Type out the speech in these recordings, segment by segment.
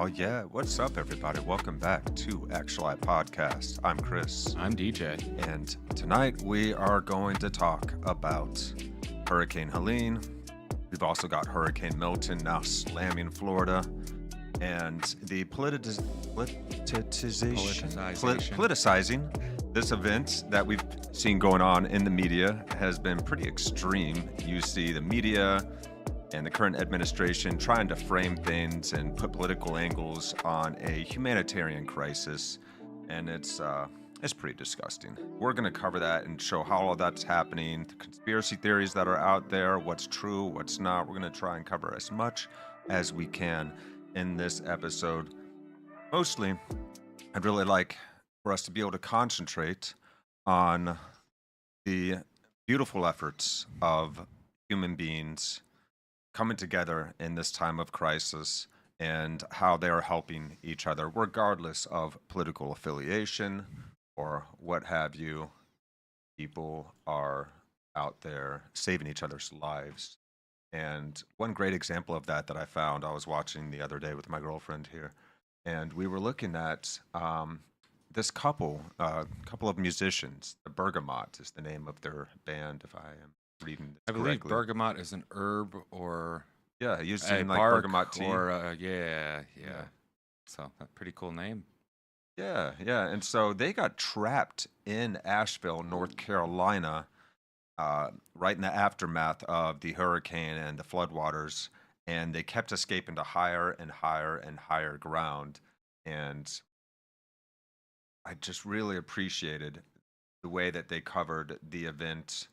Oh, yeah. What's up, everybody? Welcome back to Actuali Podcast. I'm Chris. I'm DJ. And tonight we are going to talk about Hurricane Helene. We've also got Hurricane Milton now slamming Florida. And the politicizing this event that we've seen going on in the media has been pretty extreme. You see the media and the current administration trying to frame things and put political angles on a humanitarian crisis, and it's pretty disgusting. We're going to cover that and show how all that's happening, the conspiracy theories that are out there, what's true, what's not. We're going to try and cover as much as we can in this episode. Mostly, I'd really like for us to be able to concentrate on the beautiful efforts of human beings coming together in this time of crisis and how they are helping each other, regardless of political affiliation or what have you. People are out there saving each other's lives. And one great example of that I found, I was watching the other day with my girlfriend here, and we were looking at this couple of musicians. The Bergamot is the name of their band, if I am reading this I believe correctly. bergamot is an herb or Yeah, used a in like bark bergamot tea. or yeah. So a pretty cool name. Yeah. And so they got trapped in Asheville, North Carolina, right in the aftermath of the hurricane and the floodwaters, and they kept escaping to higher and higher and higher ground. And I just really appreciated the way that they covered the event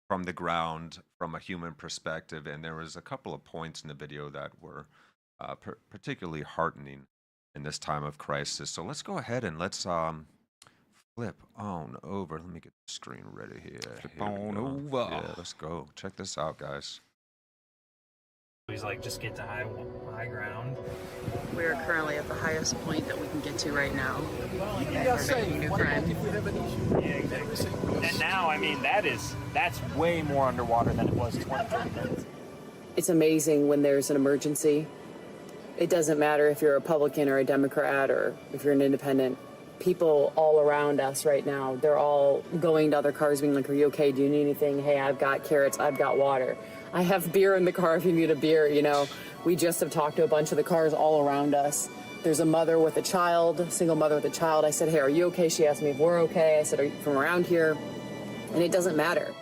from the ground, from a human perspective. And there was a couple of points in the video that were particularly heartening in this time of crisis. So let's go ahead and let's flip on over. Let me get the screen ready here. Flip Here we on go. over. Yeah, let's go. Check this out, guys. He's like, just get to high ground. We are currently at the highest point that we can get to right now. We're making a new friend. Yeah, exactly. And now, I mean, that's way more underwater than it was 20, 30 minutes. It's amazing when there's an emergency. It doesn't matter if you're a Republican or a Democrat or if you're an independent. People all around us right now, they're all going to other cars being like, are you okay? Do you need anything? Hey, I've got carrots. I've got water. I have beer in the car if you need a beer, you know. We just have talked to a bunch of the cars all around us. There's a mother with a child, a single mother with a child. I said, hey, are you okay? She asked me if we're okay. I said, are you from around here? And it doesn't matter.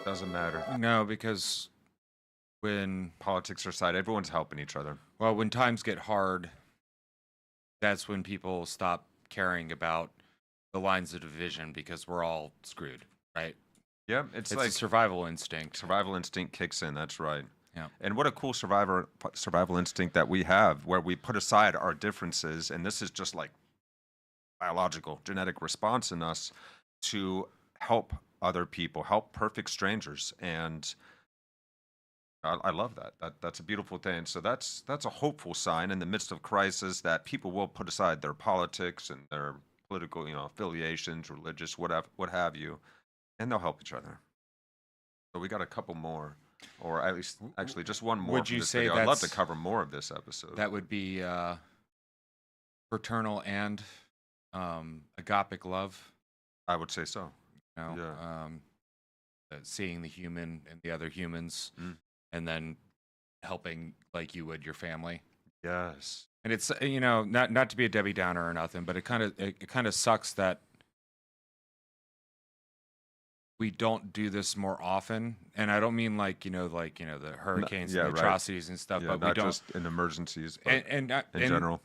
Doesn't matter. No, because when Politics aside, everyone's helping each other. when times get hard, that's when people stop caring about the lines of division because we're all screwed, right? Yeah, it's It's like a survival instinct. survival instinct kicks in. That's right. Yeah. And what a cool survival instinct that we have, where we put aside our differences, and this is just like biological, genetic response in us to help other people, help perfect strangers, and I love that. That's a beautiful thing. So that's a hopeful sign in the midst of crisis that people will put aside their politics and their political, affiliations, religious, whatever, what have you, and they'll help each other. So we got a couple more, or at least actually just one more. Would from you this say video. I'd love to that's- cover more of this episode. That would be fraternal and agapic love. I would say so. You know, Yeah. seeing the human and the other humans, and then helping like you would your family. Yes. And it's not to be a Debbie Downer or nothing, but it kind of sucks that we don't do this more often. And I don't mean like the hurricanes yeah, and right. atrocities and stuff, Yeah, but we not don't. just in emergencies, but And in general.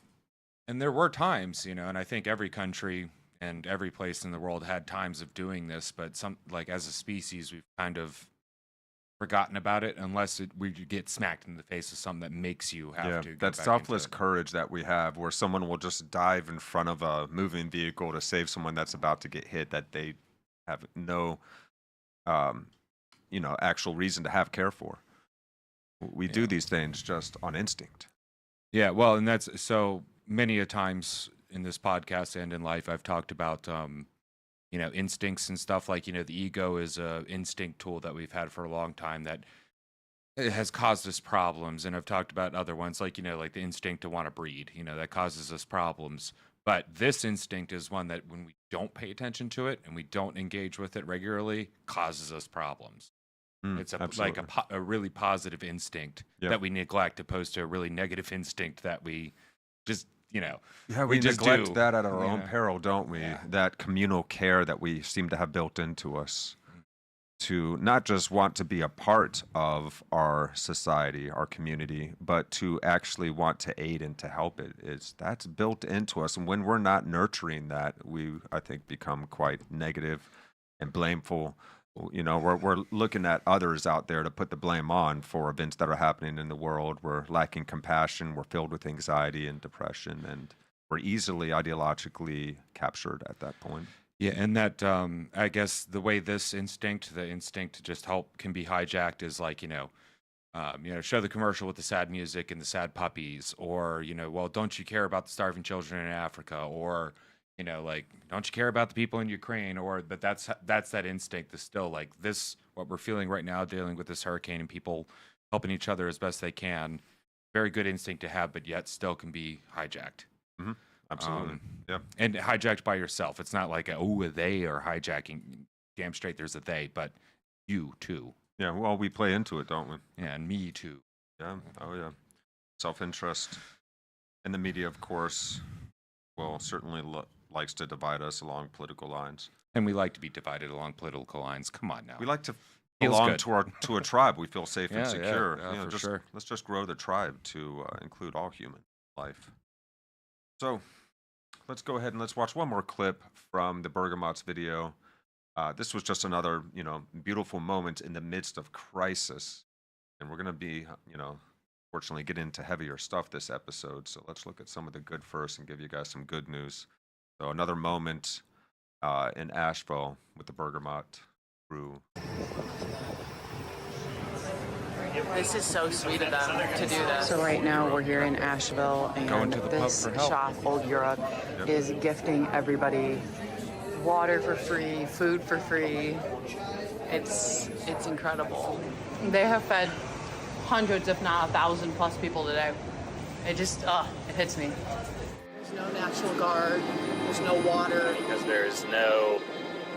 And there were times, and I think every country and every place in the world had times of doing this, but as a species, we've kind of forgotten about it unless we get smacked in the face with something that makes you have to get that back selfless into it. courage that we have, where someone will just dive in front of a moving vehicle to save someone that's about to get hit, that they have no actual reason to have care for. We do these things just on instinct. Yeah, well, and that's so many a times in this podcast and in life I've talked about instincts and stuff, like the ego is a instinct tool that we've had for a long time that it has caused us problems, and I've talked about other ones like like the instinct to want to breed, that causes us problems. But this instinct is one that when we don't pay attention to it and we don't engage with it regularly, causes us problems. It's Absolutely. a really positive instinct Yeah. that we neglect, opposed to a really negative instinct that we just Yeah, we we just neglect do. that at our own Yeah. peril, don't we? Yeah. That communal care that we seem to have built into us to not just want to be a part of our society, our community, but to actually want to aid and to help it. That's built into us. And when we're not nurturing that, we, I think, become quite negative and blameful. We're looking at others out there to put the blame on for events that are happening in the world. We're lacking compassion. We're filled with anxiety and depression, and we're easily ideologically captured at that point. Yeah, and that I guess the way the instinct to just help can be hijacked is like show the commercial with the sad music and the sad puppies, or well, don't you care about the starving children in Africa, or like, don't you care about the people in Ukraine, but that's that instinct that's still like this, what we're feeling right now, dealing with this hurricane and people helping each other as best they can. Very good instinct to have, but yet still can be hijacked. Mm-hmm. Absolutely. Yeah. And hijacked by yourself. It's not like they are hijacking. Damn straight there's a they, but you too. Yeah. Well, we play into it, don't we? Yeah, and me too. Yeah. Oh, yeah. Self-interest. And the media, of course, will certainly likes to divide us along political lines. And we like to be divided along political lines. Come on now. We like to Feels belong good. to a tribe. We feel safe and Yeah, secure. yeah, for sure. Let's just grow the tribe to include all human life. So let's go ahead and let's watch one more clip from the Bergamots video. This was just another, beautiful moment in the midst of crisis. And we're going to be, fortunately get into heavier stuff this episode. So let's look at some of the good first and give you guys some good news. So another moment in Asheville with the Bergamot crew. This is so sweet of them to do this. So right now we're here in Asheville, and Going to the pub this for help. shop, Old Europe, is gifting everybody water for free, food for free. It's incredible. They have fed hundreds, if not 1,000 plus people today. It just, it hits me. There's no National Guard, there's no water. Because there's no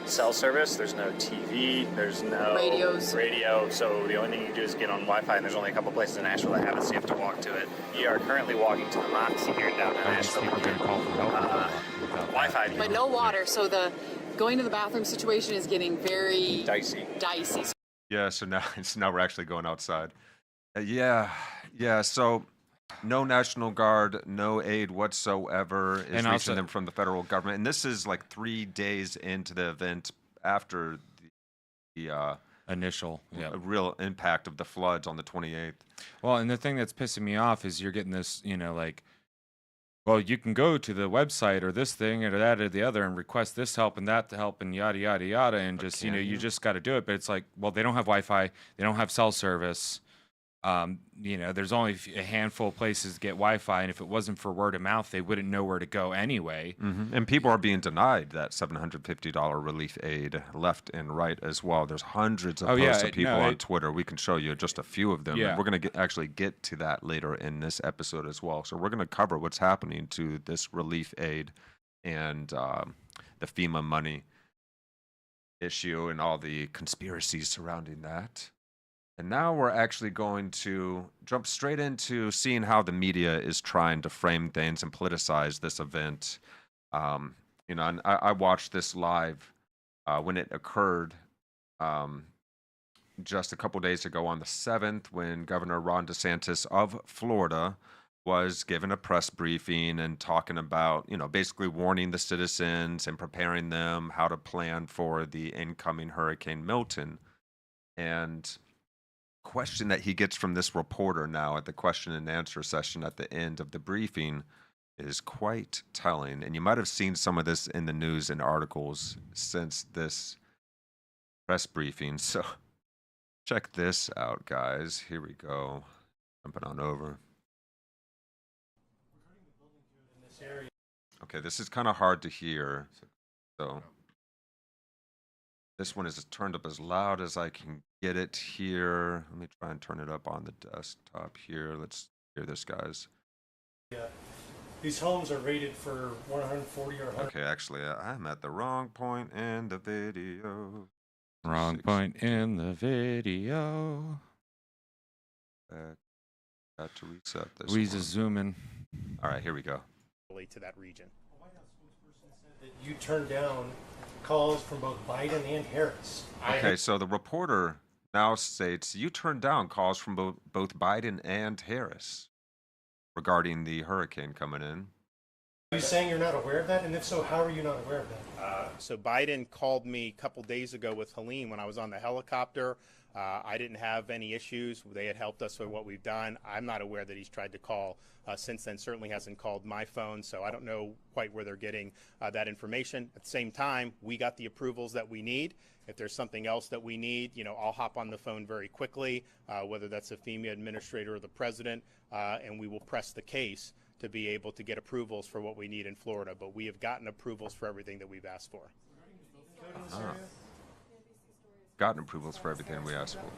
cell service, there's no TV, there's no radio. So the only thing you do is get on Wi-Fi, and there's only a couple places in Asheville that have it, so you have to walk to it. We are currently walking to the Moxie here in downtown How are these Asheville. people going to call for help without Wi-Fi. But no water, so the going to the bathroom situation is getting very Dicey. Yeah, so now we're actually going outside. Yeah. So no National Guard, no aid whatsoever is And reaching also- them from the federal government. And this is like 3 days into the event after the initial? Yeah. real impact of the floods on the 28th. Well, and the thing that's pissing me off is you're getting this, like, well, you can go to the website or this thing or that or the other and request this help and that help and yada, yada, yada. And just, can you you? just got to do it. But it's like, well, they don't have Wi-Fi. They don't have cell service. There's only a handful of places to get Wi-Fi. And if it wasn't for word of mouth, they wouldn't know where to go anyway. Mm-hmm. And people are being denied that $750 relief aid left and right as well. There's hundreds of posts of people on Twitter. We can show you just a few of them. Yeah. And we're going to actually get to that later in this episode as well. So we're going to cover what's happening to this relief aid and the FEMA money issue and all the conspiracies surrounding that. And now we're actually going to jump straight into seeing how the media is trying to frame things and politicize this event. And I watched this live when it occurred just a couple days ago on the 7th, when Governor Ron DeSantis of Florida was given a press briefing and talking about, basically warning the citizens and preparing them how to plan for the incoming Hurricane Milton. And question that he gets from this reporter now at the question and answer session at the end of the briefing is quite telling. And you might have seen some of this in the news and articles since this press briefing. So check this out, guys. Here we go. Jumping on over. Okay, this is kind of hard to hear. So this one is turned up as loud as I can get it here. Let me try and turn it up on the desktop here. Let's hear this, guys. Yeah. These homes are rated for 140 or 100. Okay, actually, I'm at the wrong point in the video. Wrong point in the video. Got to reset this. We just zoom in. All right, here we go. To that region. A White House spokesperson said that you turned down calls from both Biden and Harris. Okay, so the reporter now states you turned down calls from both Biden and Harris regarding the hurricane coming in. Are you saying you're not aware of that? And if so, how are you not aware of that? So Biden called me a couple days ago with Helene when I was on the helicopter. I didn't have any issues. They had helped us with what we've done. I'm not aware that he's tried to call since then. Certainly hasn't called my phone, so I don't know quite where they're getting that information. At the same time, we got the approvals that we need. If there's something else that we need, I'll hop on the phone very quickly, whether that's a FEMA administrator or the president, and we will press the case to be able to get approvals for what we need in Florida. But we have gotten approvals for everything that we've asked for. Gotten approvals for everything we asked for.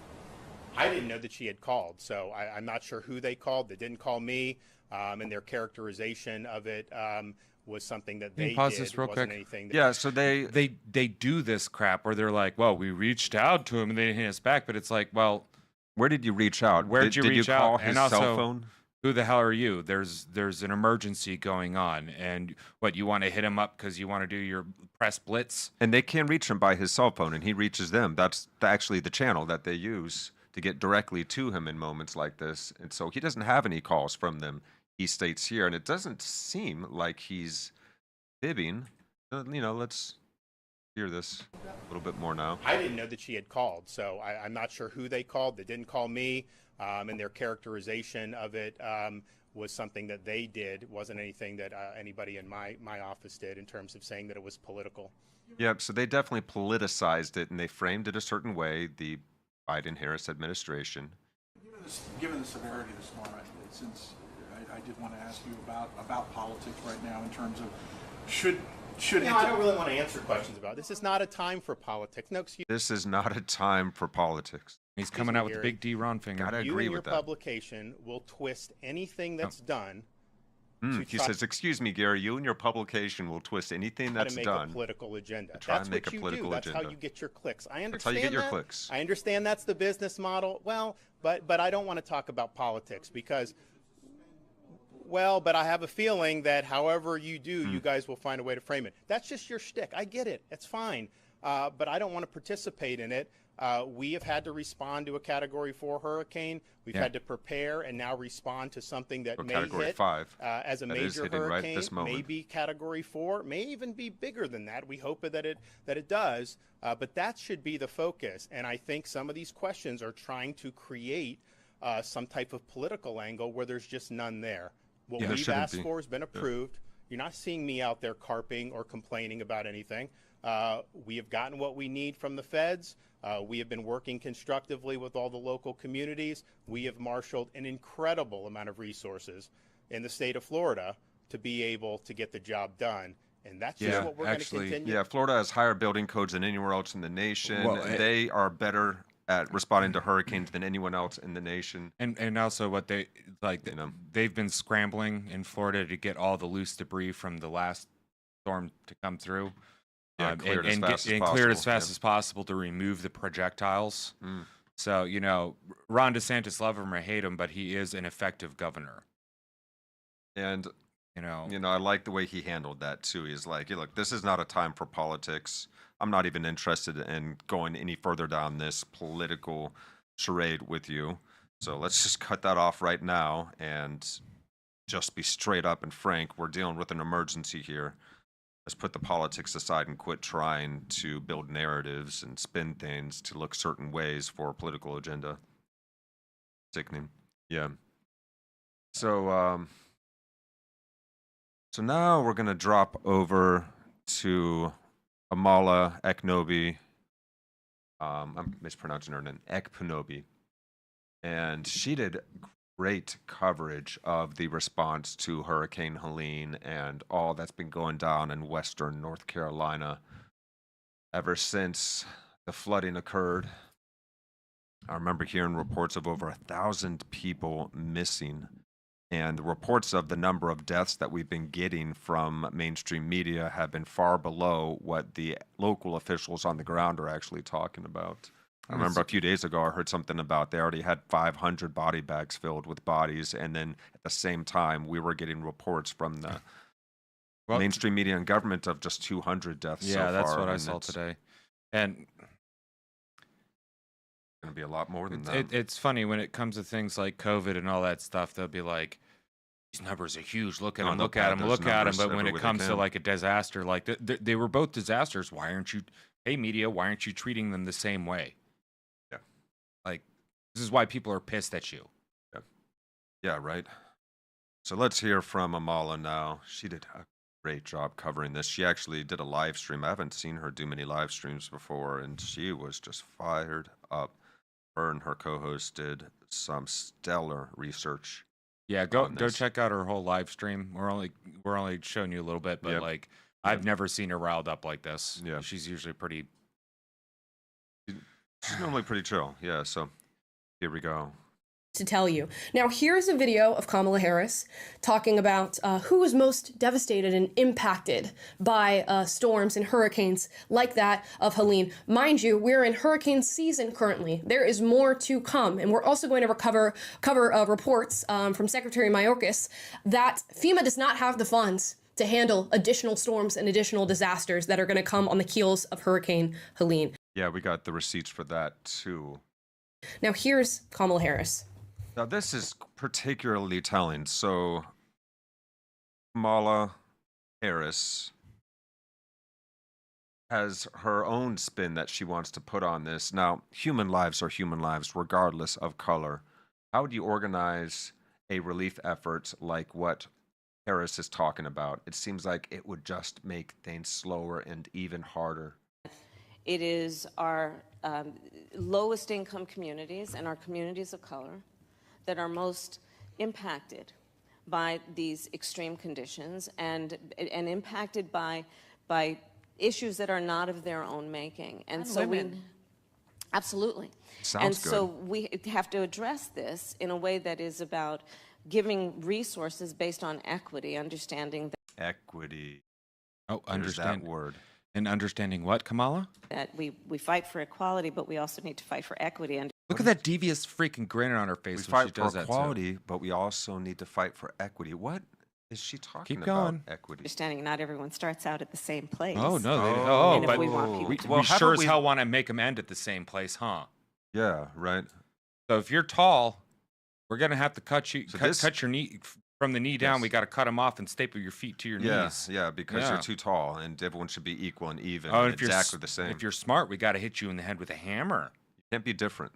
I didn't know that she had called, so I'm not sure who they called. They didn't call me, and their characterization of it was something that they pause did. this real wasn't quick? anything that Yeah, so They do this crap where they're like, well, we reached out to him and they didn't hit us back, but it's like, well, where did you reach out? Where'd you did reach you out? call his And also, cell phone? who the hell are you? There's an emergency going on, and what, you want to hit him up because you want to do your press blitz? And they can reach him by his cell phone, and he reaches them. That's actually the channel that they use to get directly to him in moments like this. And so he doesn't have any calls from them, he states here. And it doesn't seem like he's fibbing. Let's hear this a little bit more now. I didn't know that she had called, so I'm not sure who they called. They didn't call me, and their characterization of it was something that they did. It wasn't anything that anybody in my office did in terms of saying that it was political. Yep, so they definitely politicized it, and they framed it a certain way, the Biden-Harris administration. Given the severity of the storm, since I did want to ask you about politics right now in terms of should I don't really want to answer questions about it. This is not a time for politics. No excuse. This is not a time for politics. He's coming out with the big D Ron finger. Gotta You agree and your with that. publication will twist anything that's done He says, "Excuse me, Gary. You and your publication will twist anything to that's make done a political agenda. to try That's and make what a you political do. That's how agenda. you get your clicks. I understand That's how you get your that. clicks. I understand that's the business model. Well, but I don't want to talk about politics because, but I have a feeling that however you do, you guys will find a way to frame it. That's just your shtick. I get it. It's fine. But I don't want to participate in it. We have had to respond to a Category 4 hurricane. We've had to prepare and now respond to something that may Category hit 5 as a that is major hitting right hurricane, this moment. maybe Category 4, may even be bigger than that. We hope that it does, but that should be the focus. And I think some of these questions are trying to create some type of political angle where there's just none there. What there we've shouldn't asked be. for has been approved. You're not seeing me out there carping or complaining about anything. We have gotten what we need from the feds. We have been working constructively with all the local communities. We have marshaled an incredible amount of resources in the state of Florida to be able to get the job done. And that's just what we're going to continue. Yeah, Florida has higher building codes than anywhere else in the nation. Well, they are better at responding to hurricanes than anyone else in the nation. And also what they like, they've been scrambling in Florida to get all the loose debris from the last storm to come through. Yeah, cleared as fast as cleared as possible. fast as possible to remove the projectiles. So, Ron DeSantis, love him or hate him, but he is an effective governor. And I like the way he handled that too. He's like, look, this is not a time for politics. I'm not even interested in going any further down this political charade with you. So let's just cut that off right now and just be straight up and frank. We're dealing with an emergency here. Let's put the politics aside and quit trying to build narratives and spin things to look certain ways for a political agenda. Sickening. Yeah. So now we're going to drop over to Amala Eknobi. I'm mispronouncing her name. Ekpunobi. And she did great coverage of the response to Hurricane Helene and all that's been going down in western North Carolina ever since the flooding occurred. I remember hearing reports of over 1,000 people missing. And the reports of the number of deaths that we've been getting from mainstream media have been far below what the local officials on the ground are actually talking about. I remember a few days ago, I heard something about they already had 500 body bags filled with bodies. And then at the same time, we were getting reports from the mainstream media and government of just 200 deaths so far. Yeah, that's what I saw today. And going to be a lot more than that. It's funny when it comes to things like COVID and all that stuff. They'll be like, "These numbers are huge. Look at them. Look at them. Look at them." But when it comes to like a disaster, like they were both disasters. Why aren't you? Hey, media, why aren't you treating them the same way? Yeah. Like this is why people are pissed at you. Yeah. Yeah. Right. So let's hear from Amala now. She did a great job covering this. She actually did a live stream. I haven't seen her do many live streams before, and she was just fired up. Her and her co-host did some stellar research. Yeah, go check out her whole live stream. We're only showing you a little bit, but like I've never seen her riled up like this. Yeah, she's usually she's normally pretty chill. Yeah, so here we go. To tell you. Now, here's a video of Kamala Harris talking about who was most devastated and impacted by storms and hurricanes like that of Helene. Mind you, we're in hurricane season currently. There is more to come, and we're also going to cover reports from Secretary Mayorkas that FEMA does not have the funds to handle additional storms and additional disasters that are going to come on the heels of Hurricane Helene. Yeah, we got the receipts for that too. Now, here's Kamala Harris. Now, this is particularly telling. So, Kamala Harris has her own spin that she wants to put on this. Now, human lives are human lives, regardless of color. How would you organize a relief effort like what Harris is talking about? It seems like it would just make things slower and even harder. It is our lowest income communities and our communities of color that are most impacted by these extreme conditions and impacted by issues that are not of their own making. And so absolutely. Sounds good. So we have to address this in a way that is about giving resources based on equity, understanding that equity. Oh, understand that word. And understanding what, Kamala? That we fight for equality, but we also need to fight for equity. And look at that devious freaking grin on her face. We fight for equality, but we also need to fight for equity. What is she talking about? Equity. Understanding not everyone starts out at the same place. Oh, no. But we want people we sure as hell want to make them end at the same place, huh? Yeah, right. So if you're tall, we're going to have to cut your knee from the knee down. We got to cut them off and staple your feet to your knees. Yeah, because you're too tall, and everyone should be equal and even, and exactly the same. If you're smart, we got to hit you in the head with a hammer. You can't be different.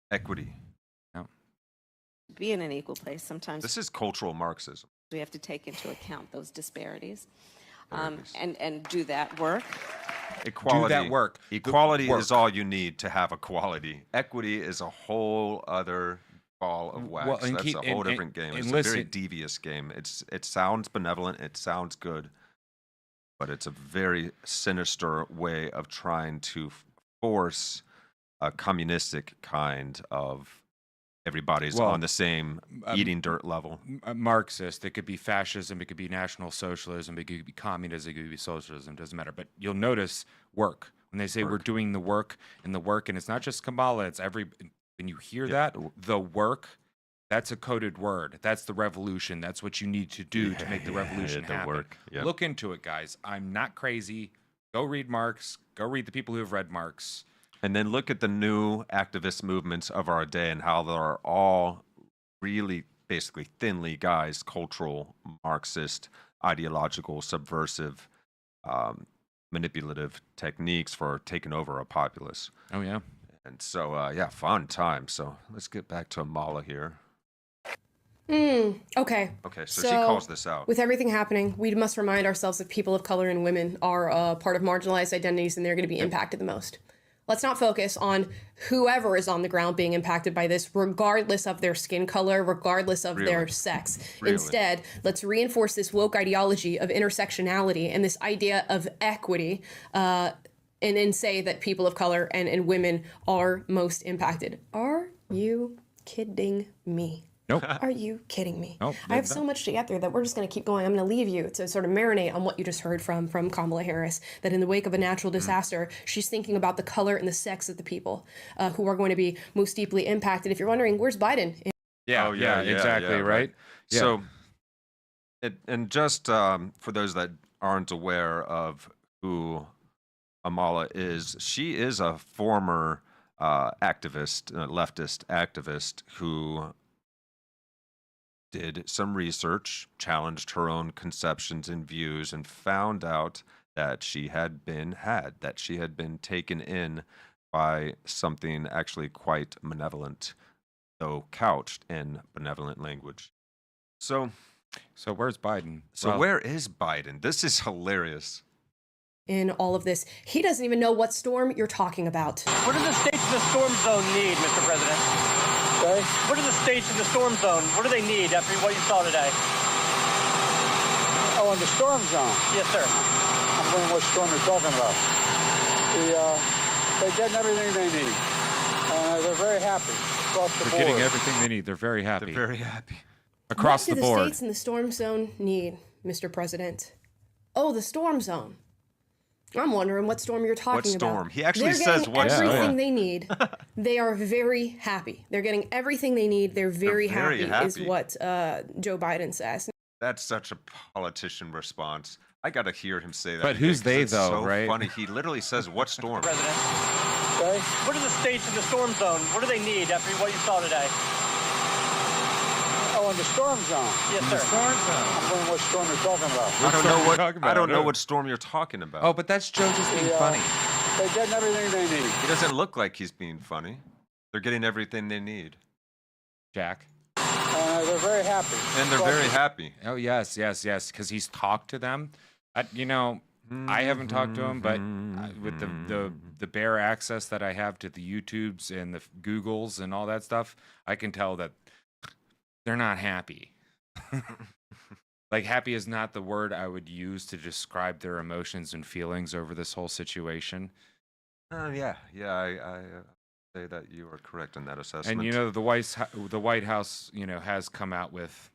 Equity. No. Be in an equal place. Sometimes this is cultural Marxism. We have to take into account those disparities, and do that work. Equality. Do that work. Equality is all you need to have equality. Equity is a whole other ball of wax. Well, that's a whole different game. It's a very devious game. It sounds benevolent. It sounds good, but it's a very sinister way of trying to force a communistic kind of everybody's on the same eating dirt level. Marxist. It could be fascism. It could be National Socialism. It could be communism. It could be socialism. Doesn't matter. But you'll notice work. When they say we're doing the work, and it's not just Kamala. It's every. When you hear that, the work, that's a coded word. That's the revolution. That's what you need to do to make the revolution happen. Look into it, guys. I'm not crazy. Go read Marx. Go read the people who have read Marx. And then look at the new activist movements of our day and how they're all really basically thinly guised cultural, Marxist, ideological, subversive, manipulative techniques for taking over a populace. Oh, yeah. And so, fun time. So let's get back to Amala here. Okay. Okay, so she calls this out. With everything happening, we must remind ourselves that people of color and women are part of marginalized identities, and they're going to be impacted the most. Let's not focus on whoever is on the ground being impacted by this, regardless of their skin color, regardless of their sex. Instead, let's reinforce this woke ideology of intersectionality and this idea of equity and then say that people of color and women are most impacted. Are you kidding me? Nope. Are you kidding me? Nope, I have so much to get through that we're just going to keep going. I'm going to leave you to sort of marinate on what you just heard from Kamala Harris, that in the wake of a natural disaster, she's thinking about the color and the sex of the people who are going to be most deeply impacted. If you're wondering, where's Biden? Yeah, Oh, yeah, exactly, yeah, right? Yeah. So, and just for those that aren't aware of who Amala is, she is a former activist, leftist activist who did some research, challenged her own conceptions and views, and found out that she had been taken in by something actually quite malevolent, though couched in benevolent language. So where's Biden? So where is Biden? This is hilarious. In all of this, he doesn't even know what storm you're talking about. What do the states in the storm zone need, Mr. President? Okay? What do the states in the storm zone, what do they need after what you saw today? Oh, in the storm zone? Yes, sir. I'm wondering what storm you're talking about. They're getting everything they need. They're very happy across the board. They're getting everything they need. They're very happy. They're very happy. Across the board. board. What do the states in the storm zone need, Mr. President? Oh, the storm zone. I'm wondering what storm you're talking about. What storm? He actually says what storm. Everything storm. they need. They are very happy. They're getting everything they need. They're very happy, is what Joe Biden says. That's such a politician response. I got to hear him say that. But who's they, it's though, so right? funny. He literally says, what storm? President. Okay? What do the states in the storm zone, what do they need after what you saw today? Oh, in the storm zone? Yes, sir. I'm wondering what storm you're talking about. I don't know what storm you're talking about. Oh, but that's Joe just being funny. They're getting everything they need. He doesn't look like he's being funny. They're getting everything they need. Jack. They're very happy. And they're very happy. Oh, yes, because he's talked to them. I haven't talked to him, but with the bare access that I have to the YouTubes and the Googles and all that stuff, I can tell that they're not happy. Like, happy is not the word I would use to describe their emotions and feelings over this whole situation. I say that you are correct in that assessment. And the White House, has come out with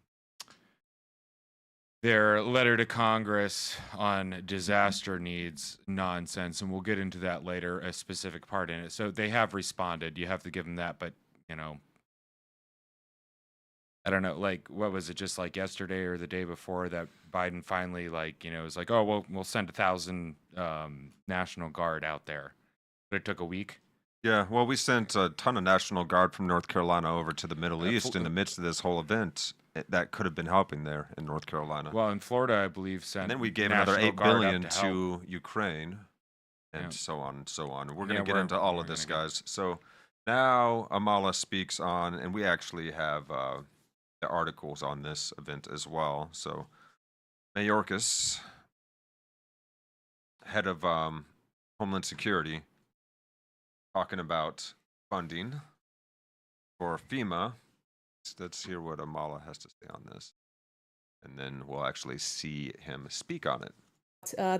their letter to Congress on disaster needs nonsense, and we'll get into that later, a specific part in it. So they have responded. You have to give them that, but I don't know, like, what was it, just like yesterday or the day before that Biden finally, was like, oh, we'll send 1,000 National Guard out there. But it took a week. Yeah, well, we sent a ton of National Guard from North Carolina over to the Middle East in the midst of this whole event. That could have been helping there in North Carolina. Well, in Florida, I believe, sent. And then we gave National another $8 Guard billion up to to Ukraine, and so on and so on. We're going to get into all of this, guys. So now Amala speaks on, and we actually have the articles on this event as well. So Mayorkas, head of Homeland Security, talking about funding for FEMA. Let's hear what Amala has to say on this, and then we'll actually see him speak on it.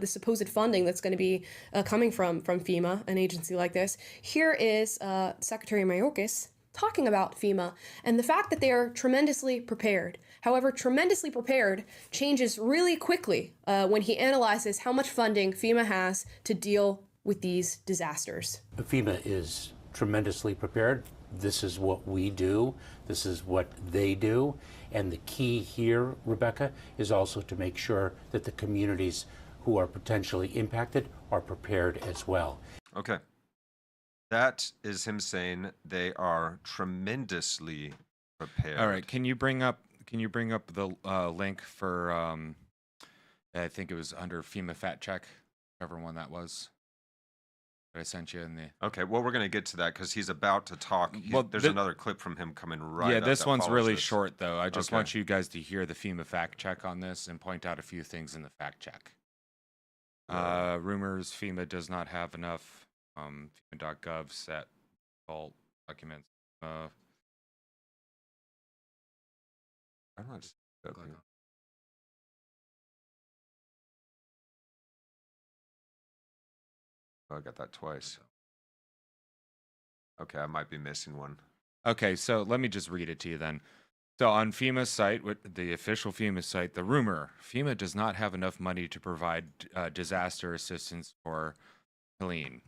The supposed funding that's going to be coming from FEMA, an agency like this. Here is Secretary Mayorkas talking about FEMA and the fact that they are tremendously prepared. However, tremendously prepared changes really quickly when he analyzes how much funding FEMA has to deal with these disasters. FEMA is tremendously prepared. This is what we do. This is what they do. And the key here, Rebecca, is also to make sure that the communities who are potentially impacted are prepared as well. Okay. That is him saying they are tremendously prepared. All right. Can you bring up the link for I think it was under FEMA Fact Check, whichever one that was. I sent you in the. Okay, well, we're going to get to that because he's about to talk. There's another clip from him coming right Yeah, up this that one's follows really this. short, though. I just want you guys to hear the FEMA fact check on this and point out a few things in the fact check. Rumors FEMA does not have enough FEMA.gov set vault documents. I'm not. Oh, I got that twice. Okay, I might be missing one. Okay, so let me just read it to you then. So on FEMA's site, the official FEMA site, the rumor, FEMA does not have enough money to provide disaster assistance for Helene.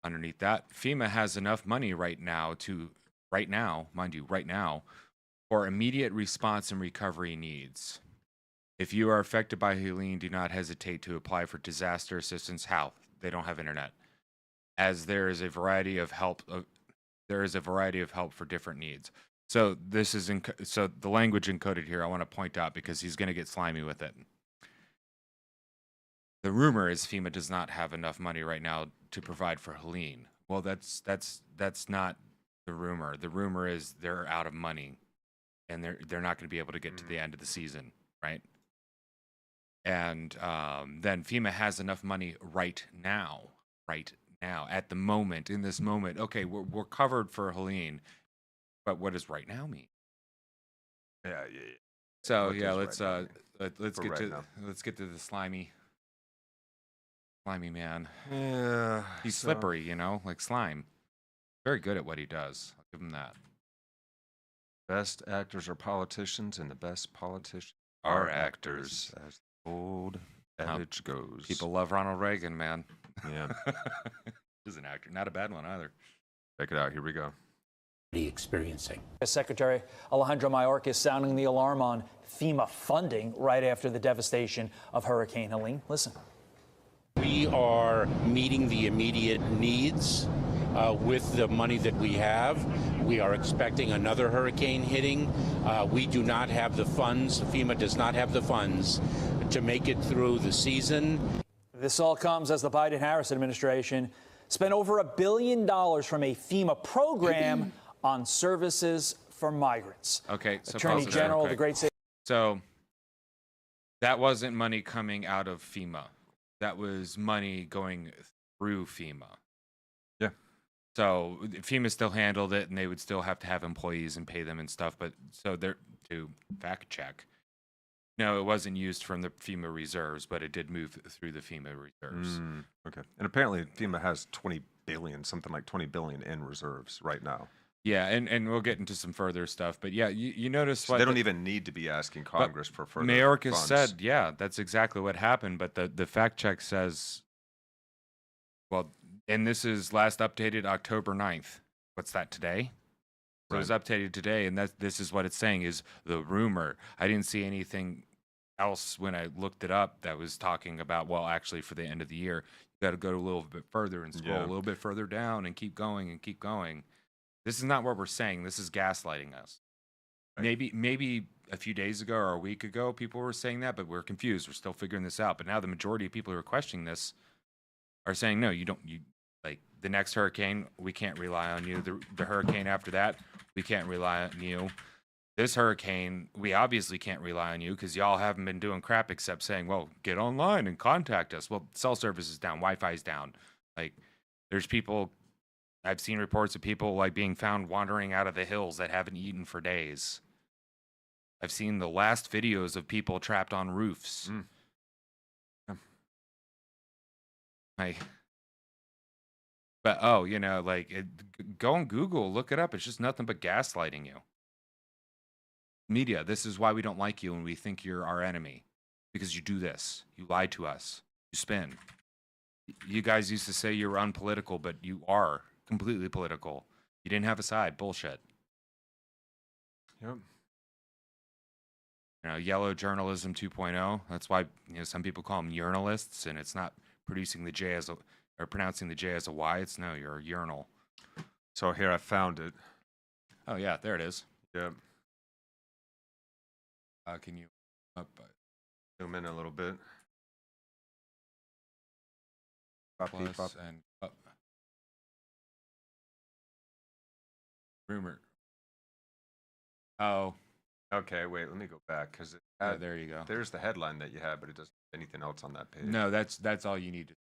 Underneath that, FEMA has enough money right now, mind you, right now, for immediate response and recovery needs. If you are affected by Helene, do not hesitate to apply for disaster assistance. How? They don't have internet. As there is a variety of help. There is a variety of help for different needs. So this is so the language encoded here. I want to point out because he's going to get slimy with it. The rumor is FEMA does not have enough money right now to provide for Helene. Well, that's not the rumor. The rumor is they're out of money, and they're not going to be able to get to the end of the season, right? And then FEMA has enough money right now, at the moment, in this moment. Okay, we're covered for Helene, but what does right now mean? Yeah. So What yeah, does let's get right to now? the slimy man. Yeah. He's slippery, like slime. Very good at what he does. I'll give him that. Best actors are politicians, and the best politicians are actors, as the old adage goes. People love Ronald Reagan, man. Yeah. He's an actor, not a bad one either. Check it out. Here we go. Experiencing. Secretary Alejandro Mayorkas sounding the alarm on FEMA funding right after the devastation of Hurricane Helene. Listen. We are meeting the immediate needs with the money that we have. We are expecting another hurricane hitting. We do not have the funds. FEMA does not have the funds to make it through the season. This all comes as the Biden-Harris administration spent over $1 billion from a FEMA program on services for migrants. Okay, so Attorney General of the great state. So that wasn't money coming out of FEMA. That was money going through FEMA. Yeah. So FEMA still handled it, and they would still have to have employees and pay them and stuff. But so they're to fact check. No, it wasn't used from the FEMA reserves, but it did move through the FEMA reserves. Okay. And apparently FEMA has 20 billion, something like 20 billion in reserves right now. Yeah, and we'll get into some further stuff. But yeah, you notice So they don't even need to be asking Congress for further Mayorkas funds. said, yeah, that's exactly what happened. But the fact check says, well, and this is last updated October 9th. What's that, today? So it was updated today, and this is what it's saying is the rumor. I didn't see anything else when I looked it up that was talking about, well, actually for the end of the year, you got to go a little bit further and scroll a little bit further down and keep going and keep going. This is not what we're saying. This is gaslighting us. Right. Maybe a few days ago or a week ago, people were saying that, but we're confused. We're still figuring this out. But now the majority of people who are questioning this are saying, no, you like the next hurricane, we can't rely on you. The hurricane after that, we can't rely on you. This hurricane, we obviously can't rely on you because y'all haven't been doing crap except saying, well, get online and contact us. Well, cell service is down, Wi-Fi is down. Like, there's people, I've seen reports of people like being found wandering out of the hills that haven't eaten for days. I've seen the last videos of people trapped on roofs. But go on Google, look it up. It's just nothing but gaslighting you. Media, this is why we don't like you and we think you're our enemy. Because you do this. You lie to us. You spin. You guys used to say you were unpolitical, but you are completely political. You didn't have a side. Bullshit. Yep. Yellow journalism 2.0. That's why some people call them urinalists, and it's not producing the J as a or pronouncing the J as a Y. It's no, you're a urinal. So here I found it. Oh yeah, there it is. Yep. Can you zoom in a little bit? Plus and up. Rumor. Oh. Okay, wait, let me go back because there you go. There's the headline that you had, but it doesn't have anything else on that page. No, that's all you need.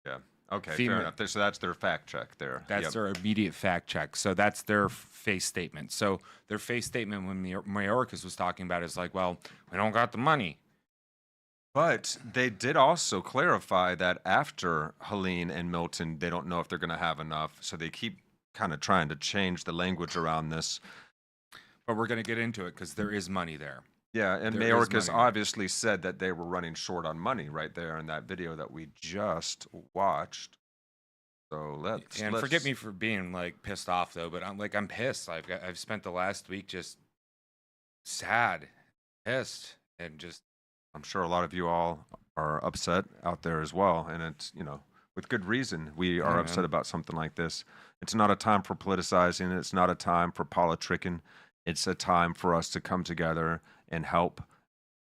Yeah. Okay, fair enough. So that's their fact check there. That's their immediate fact check. So that's their face statement. So their face statement when Mayorkas was talking about is like, well, we don't got the money. But they did also clarify that after Helene and Milton, they don't know if they're going to have enough. So they keep kind of trying to change the language around this. But we're going to get into it because there is money there. Yeah, and There is Mayorkas money there. obviously said that they were running short on money right there in that video that we just watched. So let's Forgive me for being like pissed off though, but I'm pissed. I've spent the last week just sad, pissed, and just. I'm sure a lot of you all are upset out there as well, and it's, with good reason. We are upset about something like this. It's not a time for politicizing. It's not a time for politicking. It's a time for us to come together and help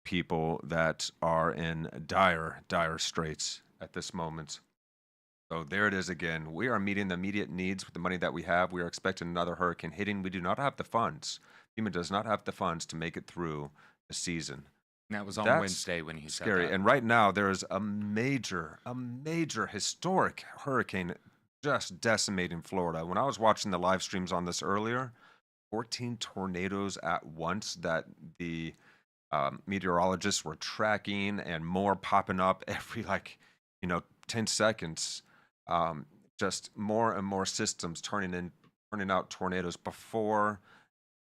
people that are in dire, dire straits at this moment. So there it is again. We are meeting the immediate needs with the money that we have. We are expecting another hurricane hitting. We do not have the funds. FEMA does not have the funds to make it through the season. And that was on That's Wednesday when he said scary. that. And right now there is a major historic hurricane just decimating Florida. When I was watching the live streams on this earlier, 14 tornadoes at once that the meteorologists were tracking, and more popping up every 10 seconds. Just more and more systems turning out tornadoes before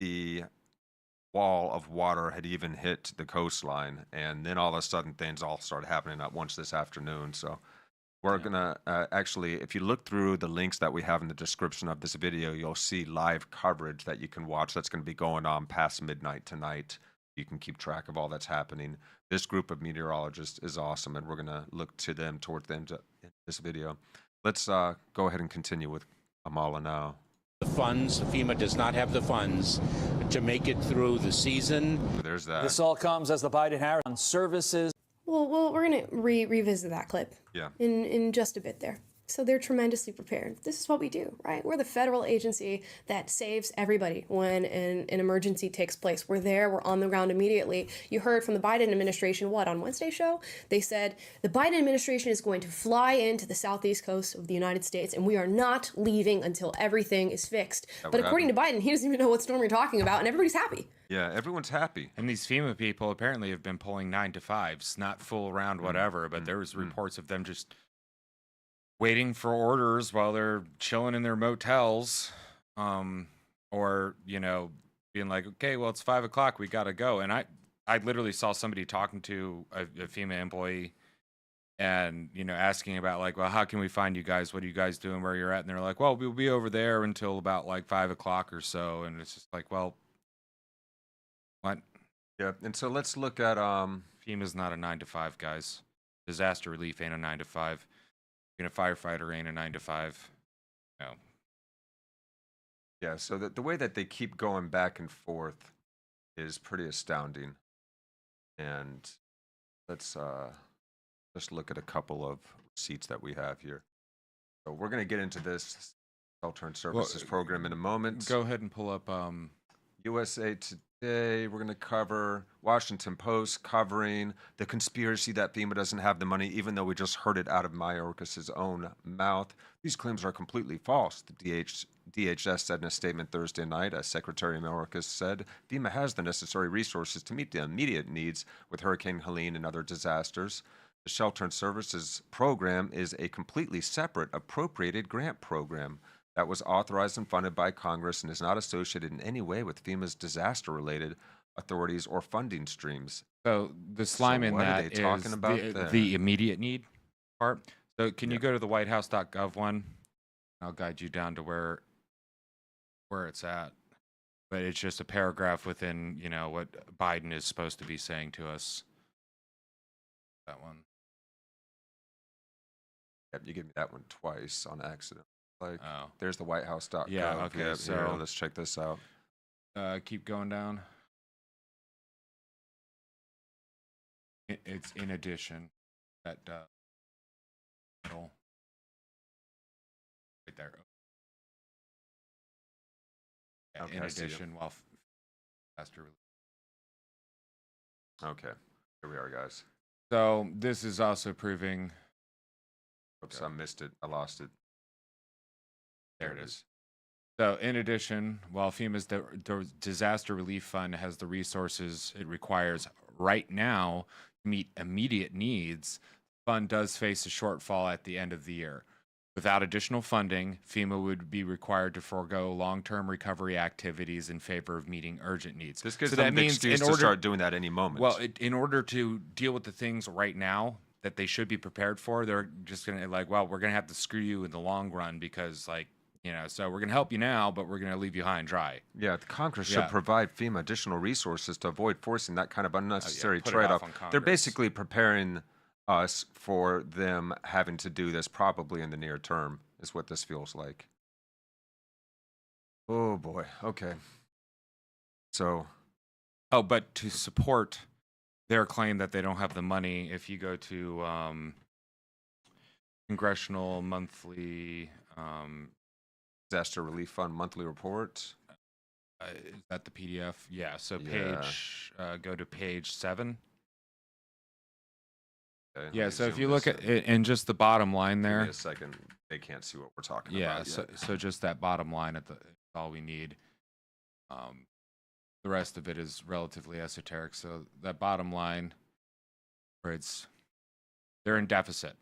the wall of water had even hit the coastline, and then all of a sudden things all started happening at once this afternoon. So we're gonna actually, if you look through the links that we have in the description of this video, you'll see live coverage that you can watch that's going to be going on past midnight tonight. You can keep track of all that's happening. This group of meteorologists is awesome, and we're going to look to them towards them in this video. Let's go ahead and continue with Amala now. The funds, FEMA does not have the funds to make it through the season. There's that. This all comes as the Biden-Harris on services. Well, we're going to revisit that clip in just a bit there. So they're tremendously prepared. This is what we do, right? We're the federal agency that saves everybody when an emergency takes place. We're there, we're on the ground immediately. You heard from the Biden administration, on Wednesday's show? They said the Biden administration is going to fly into the southeast coast of the United States, and we are not leaving until everything is fixed. But according to Biden, he doesn't even know what storm you're talking about, and everybody's happy. Yeah, everyone's happy. And these FEMA people apparently have been pulling 9 to 5s, not full round whatever, but there was reports of them just waiting for orders while they're chilling in their motels, or being like, okay, well, it's 5 o'clock, we gotta go. And I literally saw somebody talking to a FEMA employee and asking about well, how can we find you guys, what are you guys doing, where you're at? And they're like, well, we'll be over there until about 5 o'clock or so. And it's just well, what? Yeah. And so let's look at FEMA's not a 9 to 5, guys. Disaster relief ain't a 9 to 5. Being a firefighter ain't a 9 to 5. No. Yeah, so the way that they keep going back and forth is pretty astounding. And let's just look at a couple of receipts that we have here. So we're going to get into this Shelter Services program in a moment. Go ahead and pull up USA Today. We're going to cover Washington Post covering the conspiracy that FEMA doesn't have the money, even though we just heard it out of Mayorkas' own mouth. These claims are completely false. The DHS said in a statement Thursday night, as Secretary Mayorkas said, FEMA has the necessary resources to meet the immediate needs with Hurricane Helene and other disasters. The Shelter and Services program is a completely separate appropriated grant program that was authorized and funded by Congress and is not associated in any way with FEMA's disaster-related authorities or funding streams. So the slime in what are that they talking is about there? the immediate need part. So can you go to the whitehouse.gov one? I'll guide you down to where it's at. But it's just a paragraph within, what Biden is supposed to be saying to us. That one. Yep, you gave me that one twice on accident. Oh. There's the whitehouse.gov. Yeah, okay, Yep, so here, let's check this out. Keep going down. It's in addition that middle right there. Yeah, Okay, in I see you. addition, while faster. Okay, here we are, guys. So this is also proving. Oops, I missed it. I lost it. There it is. So, in addition, while FEMA's Disaster Relief Fund has the resources it requires right now meet immediate needs, the fund does face a shortfall at the end of the year. Without additional funding, FEMA would be required to forego long-term recovery activities in favor of meeting urgent needs. This gives So them that the means excuse in to order, start doing that any moment. well, in order to deal with the things right now that they should be prepared for, they're just going to like, well, we're going to have to screw you in the long run because, like, you know, so we're going to help you now, but we're going to leave you high and dry. Yeah, the Congress Yeah. should provide FEMA additional resources to avoid forcing that kind of unnecessary put it off trade-off. on They're Congress. basically preparing us for them having to do this probably in the near term, is what this feels like. Oh boy. Okay. So, Oh, but to support their claim that they don't have the money, if you go to Congressional Monthly, Disaster Relief Fund monthly report. is that the PDF? Yeah. So Yeah. go to page 7. Okay, let Yeah. me So if zoom you look this at in. it in just the bottom line Give me there, a second. They can't see what we're talking yeah. about yet. So just that bottom line at the is all we need. The rest of it is relatively esoteric. So that bottom line, where they're in deficit.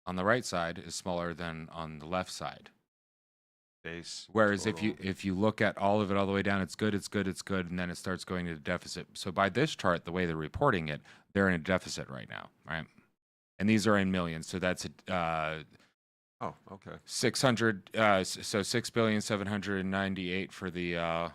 On the right side is smaller than on the left side. Base, Whereas total. if you look at all of it all the way down, it's good, and then it starts going into deficit. So by this chart, the way they're reporting it, they're in a deficit right now, right? And these are in millions, so that's Oh, okay. 600. So 6,798 for the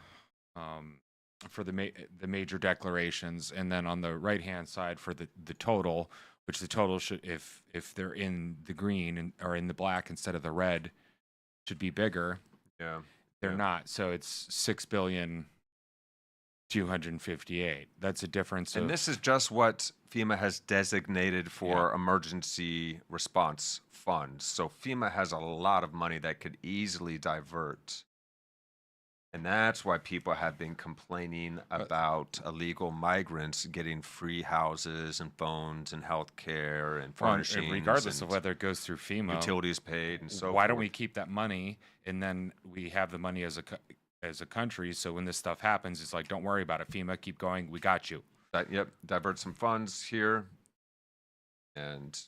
the major declarations, and then on the right hand side for the total, which the total should, if they're in the green or in the black instead of the red, should be bigger. Yeah. They're Yeah. not. So it's 6,258,000,000. That's a difference. And of, this is just what FEMA has designated for emergency response funds. So FEMA has a lot of money that could easily divert. And that's why people have been complaining about illegal migrants getting free houses and phones and health care and furnishings. regardless of and whether it goes through FEMA, utilities paid and so why forth. don't we keep that money and then we have the money as a country? So when this stuff happens, it's like, don't worry about it. FEMA, keep going. We got you. Yep, divert some funds here, and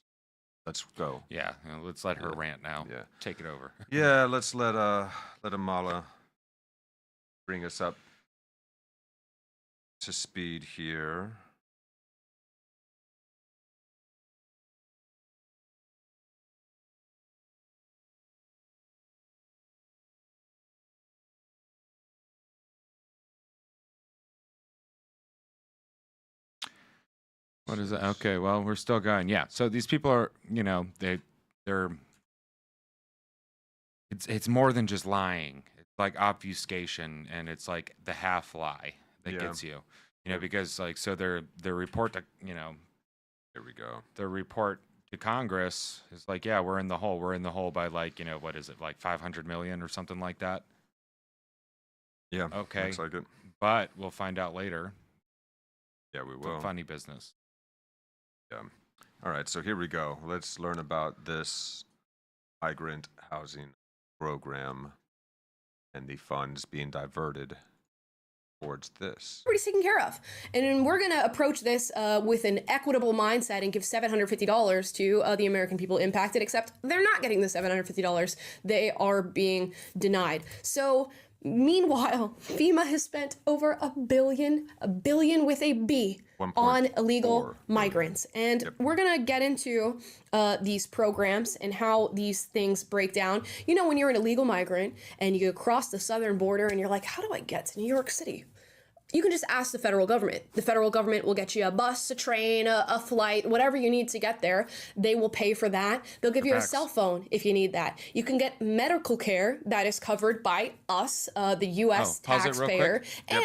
let's go. Yeah, let's let her rant now. Yeah. Take it over. Yeah, let's let Amala bring us up to speed here. What is it? Okay, well, we're still going. Yeah. So these people are, they're it's more than just lying. It's like obfuscation, and it's like the half lie that gets you. Because like so their report to Here we go. their report to Congress is like, yeah, we're in the hole. We're in the hole by like, what is it, like 500 million or something like that? Yeah. Okay. Looks like it. But we'll find out later. Yeah, we It's will. a funny business. Yeah. All right. So here we go. Let's learn about this migrant housing program and the funds being diverted towards this. Already taken care of. And then we're going to approach this with an equitable mindset and give $750 to the American people impacted, except they're not getting the $750. They are being denied. So meanwhile, FEMA has spent over a billion with a B, on illegal migrants. And we're going to get into these programs and how these things break down. When you're an illegal migrant and you cross the southern border and you're like, how do I get to New York City? You can just ask the federal government. The federal government will get you a bus, a train, a flight, whatever you need to get there. They will pay for that. They'll give you a cell phone if you need that. You can get medical care that is covered by us, the U.S. taxpayer. And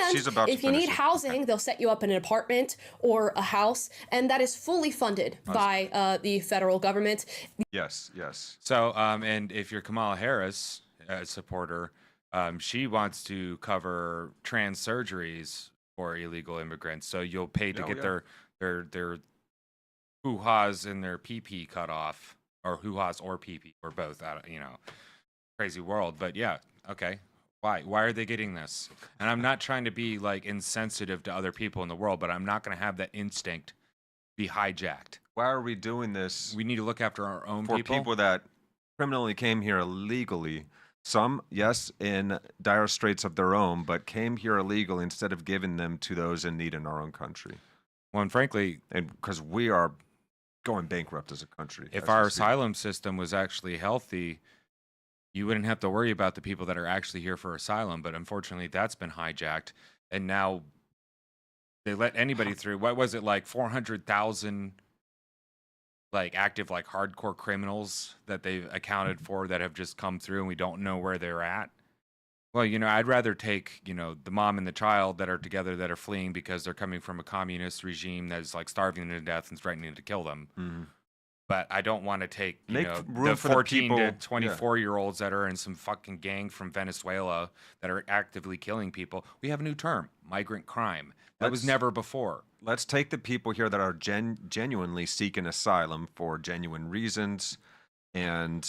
if you need housing, they'll set you up in an apartment or a house, and that is fully funded by the federal government. Yes, yes. So, and if you're Kamala Harris supporter, she wants to cover trans surgeries for illegal immigrants. So you'll pay to get their hoo-ha's and their pee-pee cut off, or hoo-ha's or pee-pee, or both. Crazy world. But yeah, okay. Why? Why are they getting this? And I'm not trying to be like insensitive to other people in the world, but I'm not going to have that instinct be hijacked. Why are we doing this? We need to look after our own for people that criminally came here illegally. Some, yes, in dire straits of their own, but came here illegally instead of giving them to those in need in our own country. Well, and frankly, and because we are going bankrupt as a country. If our asylum system was actually healthy, you wouldn't have to worry about the people that are actually here for asylum. But unfortunately, that's been hijacked. And now they let anybody through. What was it, like 400,000 like active, like hardcore criminals that they've accounted for that have just come through and we don't know where they're at? Well, you know, I'd rather take, you know, the mom and the child that are together that are fleeing because they're coming from a communist regime that's like starving them to death and threatening to kill them. Mm-hmm. But I don't want to take, you Make know, room the for the 14 people- to 24-year-olds that are in some fucking gang from Venezuela that are actively killing people. We have a new term, migrant crime. That was never before. Let's take the people here that are genuinely seeking asylum for genuine reasons and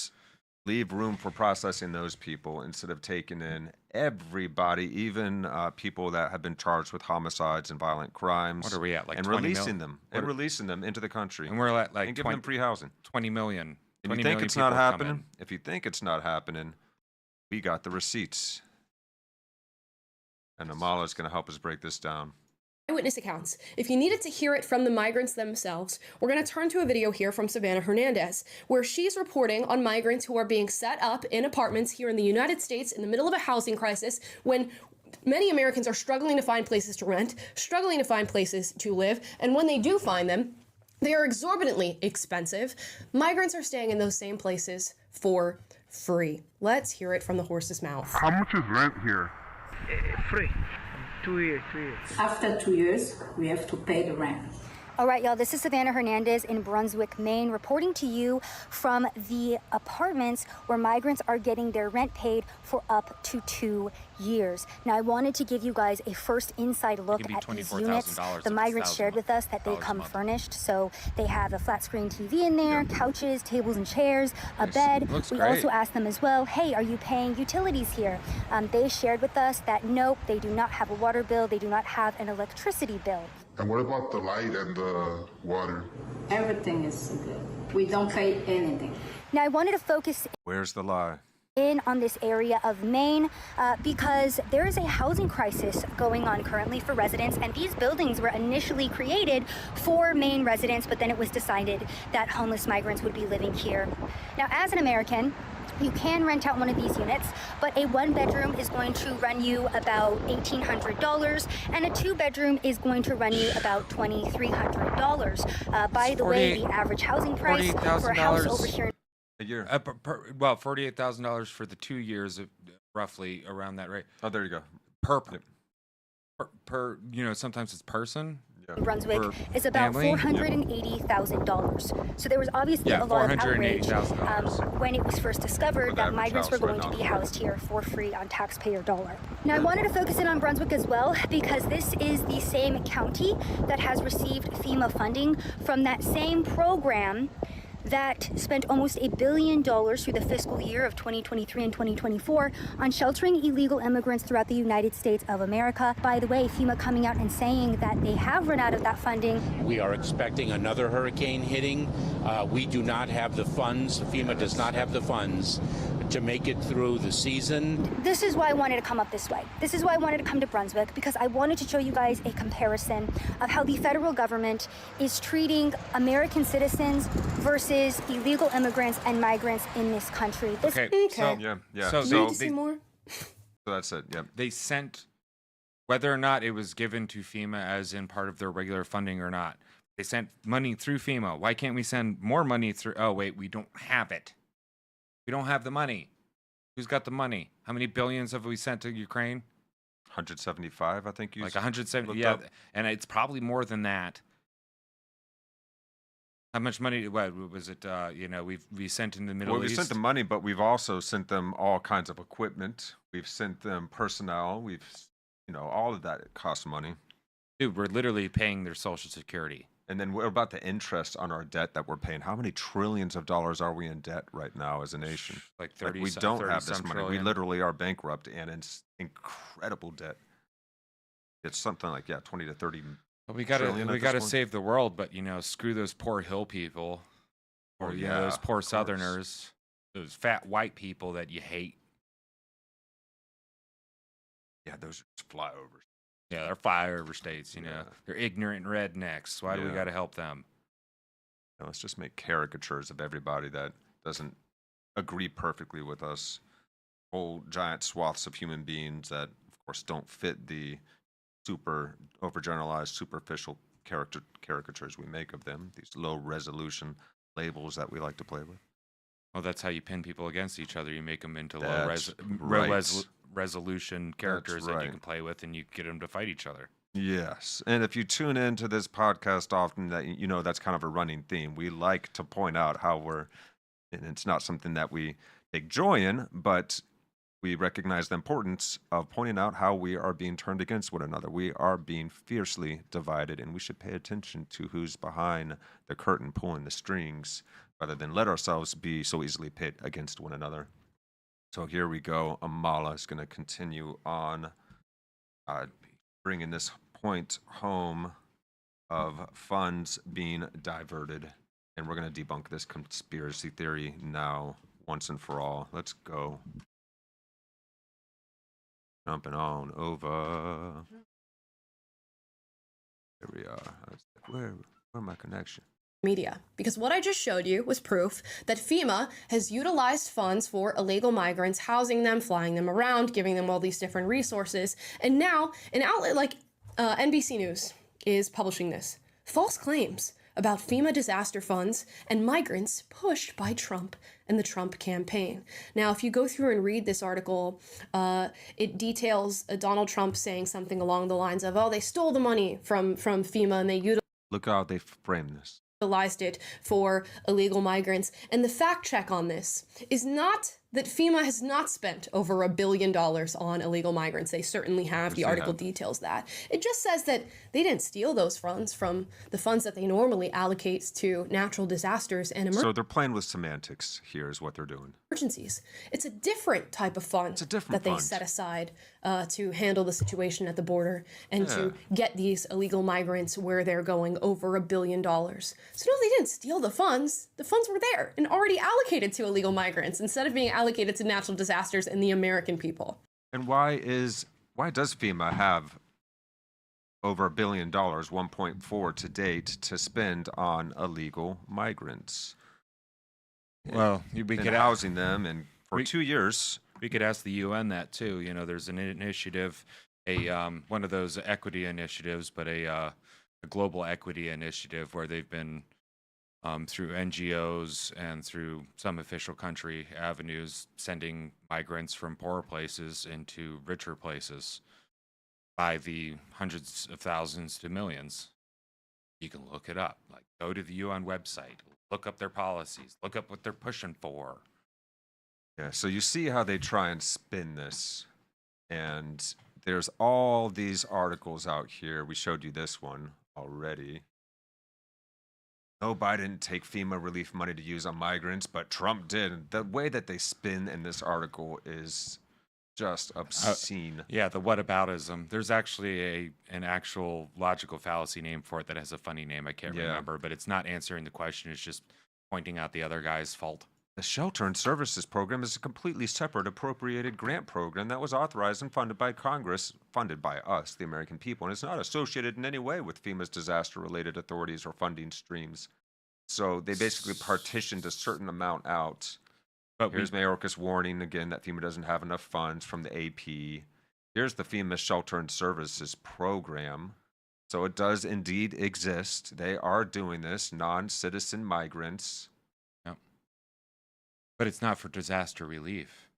leave room for processing those people instead of taking in everybody, even people that have been charged with homicides and violent crimes. What are we at, like and 20 releasing mil? them and releasing them into the country. And we're at like and giving them pre-housing. 20 million. If 20 you think million it's not people happening, coming. if you think it's not happening, we got the receipts. And Amala is going to help us break this down. Eyewitness accounts. If you needed to hear it from the migrants themselves, we're going to turn to a video here from Savannah Hernandez, where she's reporting on migrants who are being set up in apartments here in the United States in the middle of a housing crisis when many Americans are struggling to find places to rent, struggling to find places to live, and when they do find them, they are exorbitantly expensive. Migrants are staying in those same places for free. Let's hear it from the horse's mouth. How much is rent here? Free. 2 years. After 2 years, we have to pay the rent. All right, y'all, this is Savannah Hernandez in Brunswick, Maine, reporting to you from the apartments where migrants are getting their rent paid for up to 2 years. Now, I wanted to give you guys a first inside look at these units. The migrants shared with us that they come furnished, so they have a flat screen TV in there, couches, tables and chairs, a bed. We also asked them as well, hey, are you paying utilities here? They shared with us that nope, they do not have a water bill, they do not have an electricity bill. And what about the light and the water? Everything is good. We don't pay anything. Now, I wanted to focus Where's the lie? in on this area of Maine because there is a housing crisis going on currently for residents, and these buildings were initially created for Maine residents, but then it was decided that homeless migrants would be living here. Now, as an American, you can rent out one of these units, but a one-bedroom is going to run you about $1,800, and a two-bedroom is going to run you about $2,300. By the way, the average housing price for a house over here a year. Well, $48,000 for the 2 years, roughly around that rate. Oh, there you go. Per you know, sometimes it's person. in Brunswick is about $480,000. So there was obviously a lot of outrage when it was first discovered that migrants were going to be housed here for free on taxpayer dollar. Now, I wanted to focus in on Brunswick as well because this is the same county that has received FEMA funding from that same program that spent almost $1 billion through the fiscal year of 2023 and 2024 on sheltering illegal immigrants throughout the United States of America. By the way, FEMA coming out and saying that they have run out of that funding. We are expecting another hurricane hitting. We do not have the funds. FEMA does not have the funds to make it through the season. This is why I wanted to come up this way. This is why I wanted to come to Brunswick, because I wanted to show you guys a comparison of how the federal government is treating American citizens versus illegal immigrants and migrants in this country. So, yeah. So, you need to see more? So that's it. Yeah. They sent, whether or not it was given to FEMA as in part of their regular funding or not, they sent money through FEMA. Why can't we send more money through? Oh, wait, we don't have it. We don't have the money. Who's got the money? How many billions have we sent to Ukraine? 175, I think you like 170. Yeah, and it's probably more than that. How much money? What was it? We sent in the Middle East. We sent the money, but we've also sent them all kinds of equipment. We've sent them personnel. We've, all of that costs money. Dude, we're literally paying their Social Security. And then what about the interest on our debt that we're paying? How many trillions of dollars are we in debt right now as a nation? Like 30. We don't have this money. Trillion. We literally are bankrupt and in incredible debt. It's something like 20 to 30. Well, we gotta save the world, but screw those poor hill people, or those poor Southerners, those fat white people that you hate. Yeah, those are flyovers. Yeah, they're flyover states. They're ignorant rednecks. Why do we gotta help them? Let's just make caricatures of everybody that doesn't agree perfectly with us. Whole giant swaths of human beings that, of course, don't fit the super overgeneralized, superficial caricatures we make of them. These low resolution labels that we like to play with. Well, that's how you pin people against each other. You make them into That's low resolution characters that you can play with, and you get them to fight each other. Yes, and if you tune into this podcast often, that that's kind of a running theme. We like to point out how and it's not something that we take joy in, but we recognize the importance of pointing out how we are being turned against one another. We are being fiercely divided, and we should pay attention to who's behind the curtain pulling the strings, rather than let ourselves be so easily pit against one another. So here we go. Amala is going to continue on bringing this point home of funds being diverted. And we're going to debunk this conspiracy theory now, once and for all. Let's go. Jumping on over. There we are. Where my connection? Media, because what I just showed you was proof that FEMA has utilized funds for illegal migrants, housing them, flying them around, giving them all these different resources. And now an outlet like NBC News is publishing this. False claims about FEMA disaster funds and migrants pushed by Trump and the Trump campaign. Now, if you go through and read this article, it details Donald Trump saying something along the lines of, they stole the money from FEMA and they utilized Look how they frame this. It for illegal migrants. And the fact check on this is not that FEMA has not spent over $1 billion on illegal migrants. They certainly have. The article details that. It just says that they didn't steal those funds from the funds that they normally allocate to natural disasters and So they're playing with semantics here is what they're doing. Emergencies. It's a different type of fund that they set aside to handle the situation at the border and to get these illegal migrants where they're going over $1 billion. So no, they didn't steal the funds. The funds were there and already allocated to illegal migrants instead of being allocated to natural disasters and the American people. And why does FEMA have over $1 billion, 1.4 to date, to spend on illegal migrants? Well, we could housing them, and for 2 years. We could ask the UN that too. There's an initiative, one of those equity initiatives, but a global equity initiative where they've been through NGOs and through some official country avenues sending migrants from poorer places into richer places by the hundreds of thousands to millions. You can look it up. Like, go to the UN website, look up their policies, look up what they're pushing for. Yeah, so you see how they try and spin this. And there's all these articles out here. We showed you this one already. No, Biden didn't take FEMA relief money to use on migrants, but Trump did. And the way that they spin in this article is just obscene. Yeah, the whataboutism. There's actually an actual logical fallacy name for it that has a funny name. I can't remember, but it's not answering the question. It's just pointing out the other guy's fault. The Shelter and Services Program is a completely separate appropriated grant program that was authorized and funded by Congress, funded by us, the American people, and it's not associated in any way with FEMA's disaster-related authorities or funding streams. So they basically partitioned a certain amount out. But here's Mayorkas warning again that FEMA doesn't have enough funds from the AP. Here's the FEMA Shelter and Services Program. So it does indeed exist. They are doing this, non-citizen migrants. But it's not for disaster relief.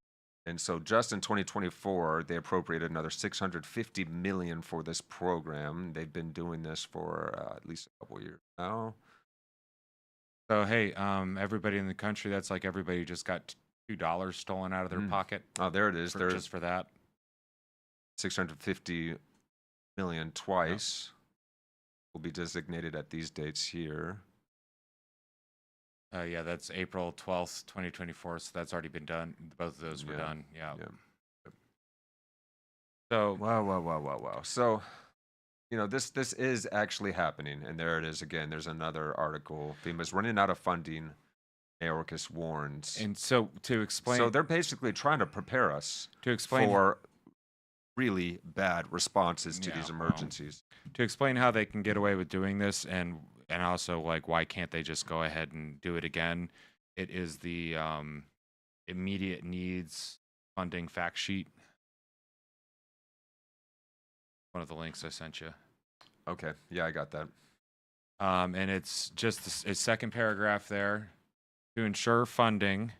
And so just in 2024, they appropriated another $650 million for this program. They've been doing this for at least a couple of years now. So, hey, everybody in the country, that's like everybody just got $2 stolen out of their pocket. Oh, there it is. Just for that. $650 million twice. will be designated at these dates here. Yeah, that's April 12th, 2024. So that's already been done. Both of those were done. Yeah. So Wow. So, this is actually happening, and there it is again. There's another article. FEMA's running out of funding. Mayorkas warns. And so to explain, so they're basically trying to prepare us to explain for really bad responses to these emergencies. To explain how they can get away with doing this, and also like why can't they just go ahead and do it again? It is the immediate needs funding fact sheet. One of the links I sent you. Okay, yeah, I got that. And it's just a second paragraph there. To ensure funding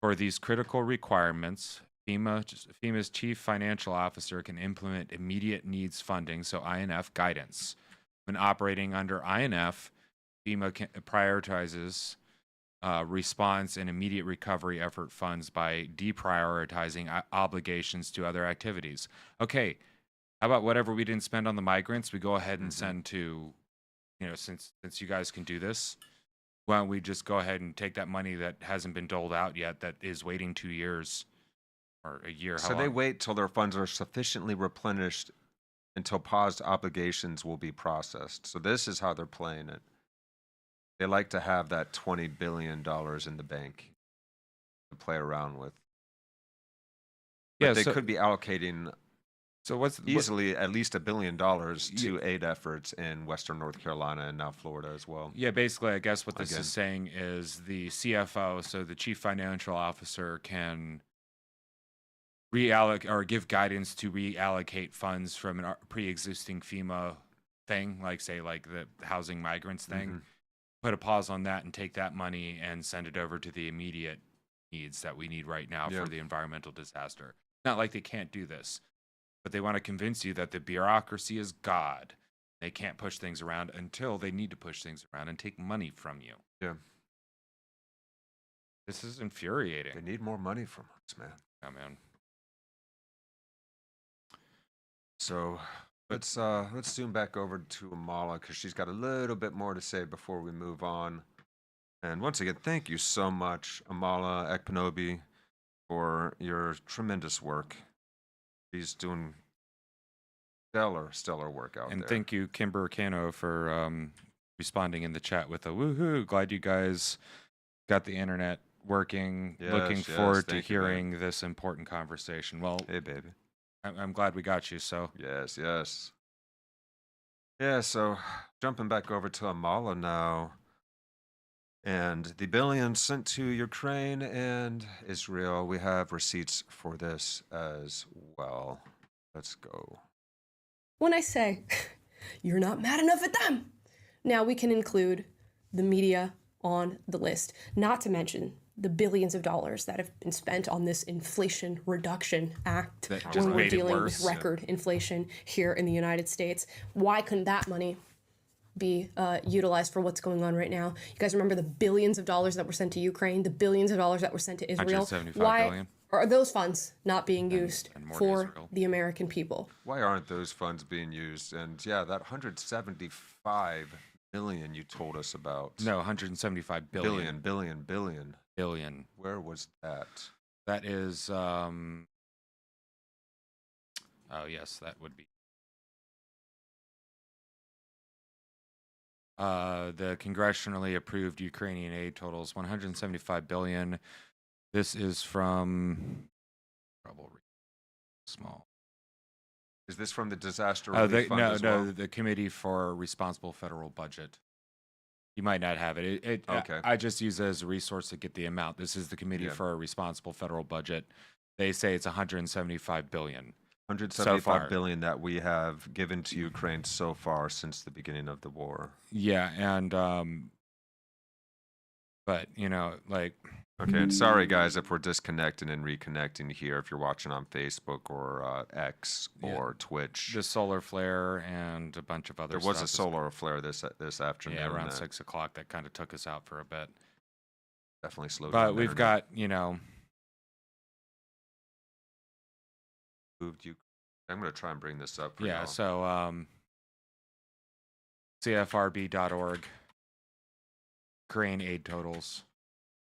for these critical requirements, FEMA's chief financial officer can implement immediate needs funding, so INF guidance. When operating under INF, FEMA prioritizes response and immediate recovery effort funds by deprioritizing obligations to other activities. Okay, how about whatever we didn't spend on the migrants, we go ahead and send to, since you guys can do this, why don't we just go ahead and take that money that hasn't been doled out yet, that is waiting 2 years or a year? So they wait till their funds are sufficiently replenished until paused obligations will be processed. So this is how they're playing it. They like to have that $20 billion in the bank to play around with. But they could be allocating easily at least $1 billion to aid efforts in Western North Carolina and now Florida as well. Yeah, basically, I guess what this is saying is the CFO, so the chief financial officer, can reallocate or give guidance to reallocate funds from a pre-existing FEMA thing, like say like the housing migrants thing, put a pause on that and take that money and send it over to the immediate needs that we need right now for the environmental disaster. Not like they can't do this, but they want to convince you that the bureaucracy is God. They can't push things around until they need to push things around and take money from you. Yeah. This is infuriating. They need more money from us, man. Yeah, man. So let's zoom back over to Amala, because she's got a little bit more to say before we move on. And once again, thank you so much, Amala Ekpanobi, for your tremendous work. She's doing stellar work out there. And thank you, Kimber Cano, for responding in the chat with a woohoo. Glad you guys got the internet working. Looking forward to hearing this important conversation. Well, hey, baby. I'm glad we got you, so. Yes. Yeah, so jumping back over to Amala now. And the billions sent to Ukraine and Israel, we have receipts for this as well. Let's go. When I say, you're not mad enough at them, now we can include the media on the list, not to mention the billions of dollars that have been spent on this Inflation Reduction Act when we're dealing with record inflation here in the United States. Why couldn't that money be utilized for what's going on right now? You guys remember the billions of dollars that were sent to Ukraine, the billions of dollars that were sent to Israel? Why billion. Are those funds not being used for the American people? Why aren't those funds being used? And yeah, that 175 million you told us about. No, 175 billion. Billion. Where was that? That is, oh yes, that would be. The congressionally approved Ukrainian aid totals 175 billion. This is from small. Is this from the disaster relief fund as well? No, the Committee for Responsible Federal Budget. You might not have it. Okay. I just use it as a resource to get the amount. This is the Committee for a Responsible Federal Budget. They say it's 175 billion. 175 billion that we have given to Ukraine so far since the beginning of the war. Yeah, and but like. Okay, and sorry guys if we're disconnecting and reconnecting here. If you're watching on Facebook or X or Twitch, the solar flare and a bunch of other. There was a solar flare this afternoon. Yeah, around 6 o'clock. That kind of took us out for a bit. Definitely slowed down. But we've got moved you. I'm going to try and bring this up. Yeah. So CFRB.org. Ukraine aid totals,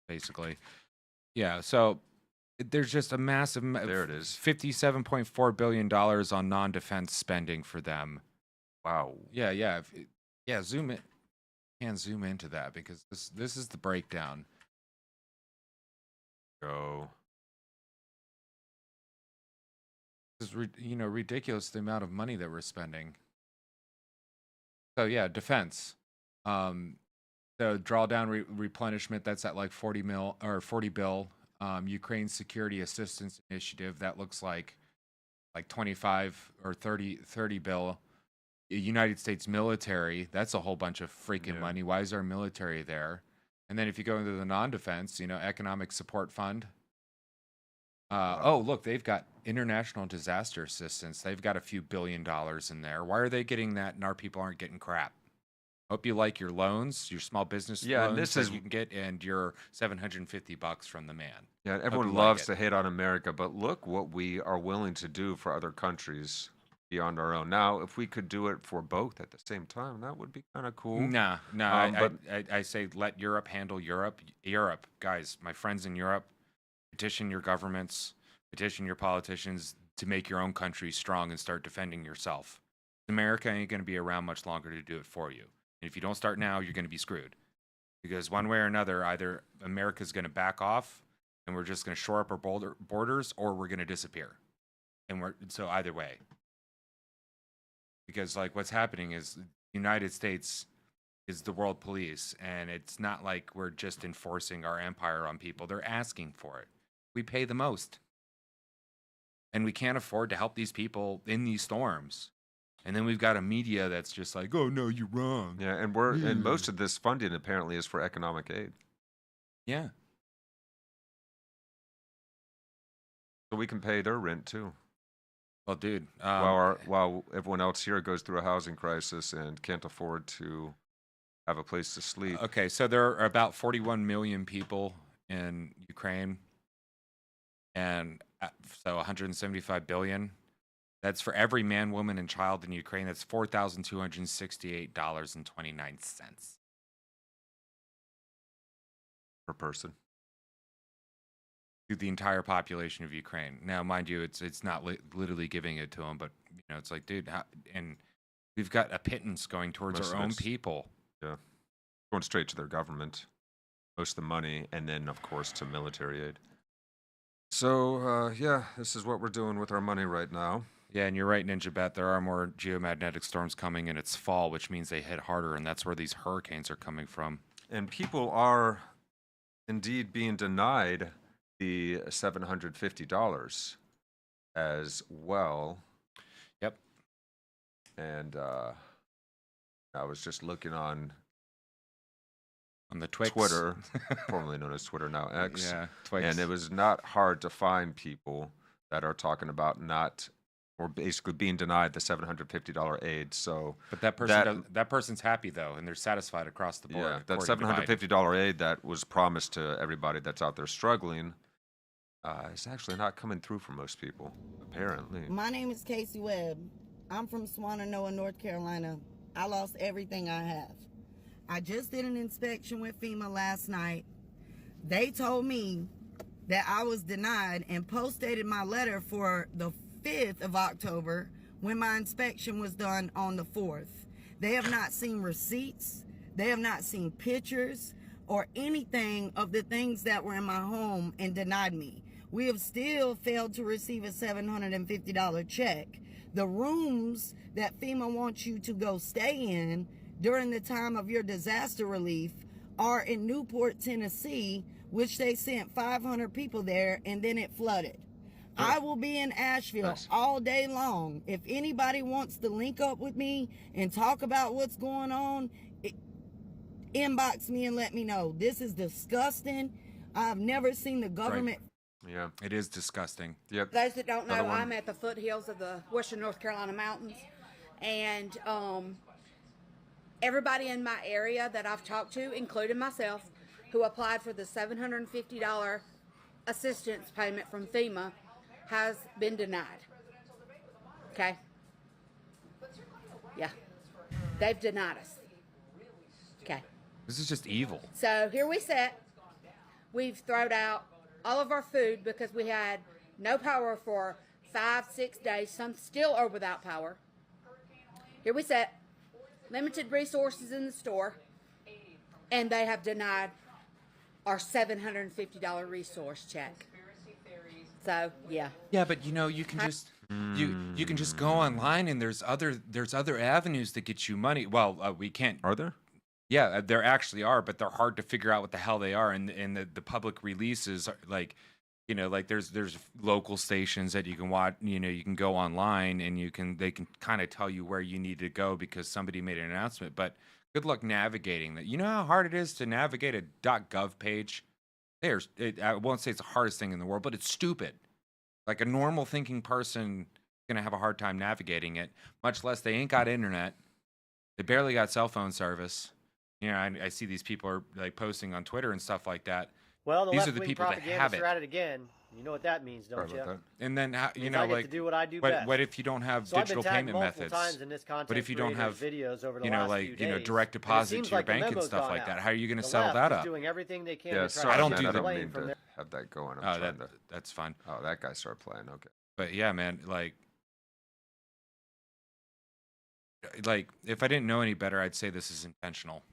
basically. Yeah, so there's just a massive. There it is. $57.4 billion on non-defense spending for them. Wow. Yeah. Yeah, zoom in. Can zoom into that because this is the breakdown. Go. It's ridiculous the amount of money that we're spending. So yeah, defense. The drawdown replenishment, that's at like 40 bill. Ukraine Security Assistance Initiative, that looks like 25 or 30 bill. United States military, that's a whole bunch of freaking money. Why is our military there? And then if you go into the non-defense, economic support fund. Oh, look, they've got international disaster assistance. They've got a few $1 billion in there. Why are they getting that and our people aren't getting crap? Hope you like your loans, your small business loans and this that is you can get, and your $750 from the man. Yeah, everyone loves to hate on America, but look what we are willing to do for other countries beyond our own. Now, if we could do it for both at the same time, that would be kind of cool. No, but I say let Europe handle Europe. Europe, guys, my friends in Europe, petition your governments, petition your politicians to make your own country strong and start defending yourself. America ain't going to be around much longer to do it for you. And if you don't start now, you're going to be screwed. Because one way or another, either America's going to back off and we're just going to shore up our borders, or we're going to disappear. And so either way. Because like what's happening is the United States is the world police, and it's not like we're just enforcing our empire on people. They're asking for it. We pay the most. And we can't afford to help these people in these storms. And then we've got a media that's just like, oh no, you're wrong. Yeah, and and most of this funding apparently is for economic aid. Yeah. So we can pay their rent too. Well, dude, while everyone else here goes through a housing crisis and can't afford to have a place to sleep. Okay, so there are about 41 million people in Ukraine, and so 175 billion. That's for every man, woman, and child in Ukraine. That's $4,268.29 per person. To the entire population of Ukraine. Now, mind you, it's not literally giving it to them, but it's like, dude, and we've got a pittance going towards our own people. Yeah, going straight to their government, most of the money, and then of course to military aid. So yeah, this is what we're doing with our money right now. Yeah, and you're right, Ninja Bet. There are more geomagnetic storms coming, and it's fall, which means they hit harder, and that's where these hurricanes are coming from. And people are indeed being denied the $750 as well. Yep. And I was just looking on the Twix. Twitter, formerly known as Twitter, now X. Yeah, Twix. And it was not hard to find people that are talking about or basically being denied the $750 aid. So, but that person's happy though, and they're satisfied across the board. Yeah, that $750 aid that was promised to everybody that's out there struggling is actually not coming through for most people, apparently. My name is Casey Webb. I'm from Swannanoa, North Carolina. I lost everything I have. I just did an inspection with FEMA last night. They told me that I was denied and post-dated my letter for the 5th of October when my inspection was done on the 4th. They have not seen receipts. They have not seen pictures or anything of the things that were in my home and denied me. We have still failed to receive a $750 check. The rooms that FEMA wants you to go stay in during the time of your disaster relief are in Newport, Tennessee, which they sent 500 people there and then it flooded. I will be in Asheville all day long. If anybody wants to link up with me and talk about what's going on, inbox me and let me know. This is disgusting. I've never seen the government. Right. Yeah, it is disgusting. Yep. Those that don't know, I'm at the foothills of the Western North Carolina mountains, and everybody in my area that I've talked to, including myself, who applied for the $750 assistance payment from FEMA, has been denied. Okay? Yeah. They've denied us. Okay. This is just evil. So here we sit. We've thrown out all of our food because we had no power for 5-6 days. Some still are without power. Here we sit. Limited resources in the store. And they have denied our $750 resource check. So, yeah. Yeah, but you can just you can just go online and there's other avenues that get you money. Well, we can't. Are there? Yeah, there actually are, but they're hard to figure out what the hell they are. And the public releases are like there's local stations that you can watch. You can go online and they can kind of tell you where you need to go because somebody made an announcement. But good luck navigating that. You know how hard it is to navigate a .gov page? I won't say it's the hardest thing in the world, but it's stupid. Like a normal thinking person gonna have a hard time navigating it, much less they ain't got internet. They barely got cell phone service. I see these people are like posting on Twitter and stuff like that. Well, these are the people that have it. Are at it again. You know what that means, don't you? And then I get to do what I do best. What if you don't have So digital payment methods? What if you don't have videos over the last few days, direct deposit to your bank and stuff like that? How are you going to settle that up? Doing everything they can Yeah, to try sorry, I don't man, do I that. don't mean to have that going. That's fine. Oh, that guy started playing. Okay. But yeah, man, like if I didn't know any better, I'd say this is intentional.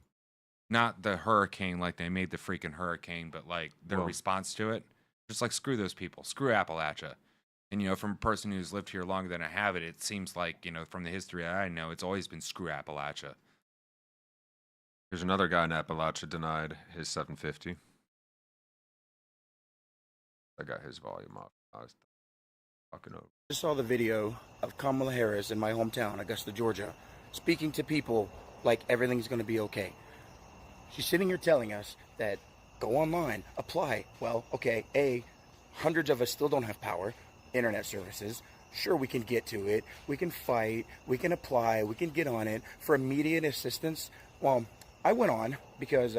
Not the hurricane, like they made the freaking hurricane, but like their response to it. Just like screw those people, screw Appalachia. And from a person who's lived here longer than I have it seems like, from the history I know, it's always been screw Appalachia. There's another guy in Appalachia denied his 750. I got his volume off. I was talking over. I saw the video of Kamala Harris in my hometown, Augusta, Georgia, speaking to people like everything's going to be okay. She's sitting here telling us that go online, apply. Well, okay, hundreds of us still don't have power, internet services. Sure, we can get to it. We can fight. We can apply. We can get on it for immediate assistance. Well, I went on because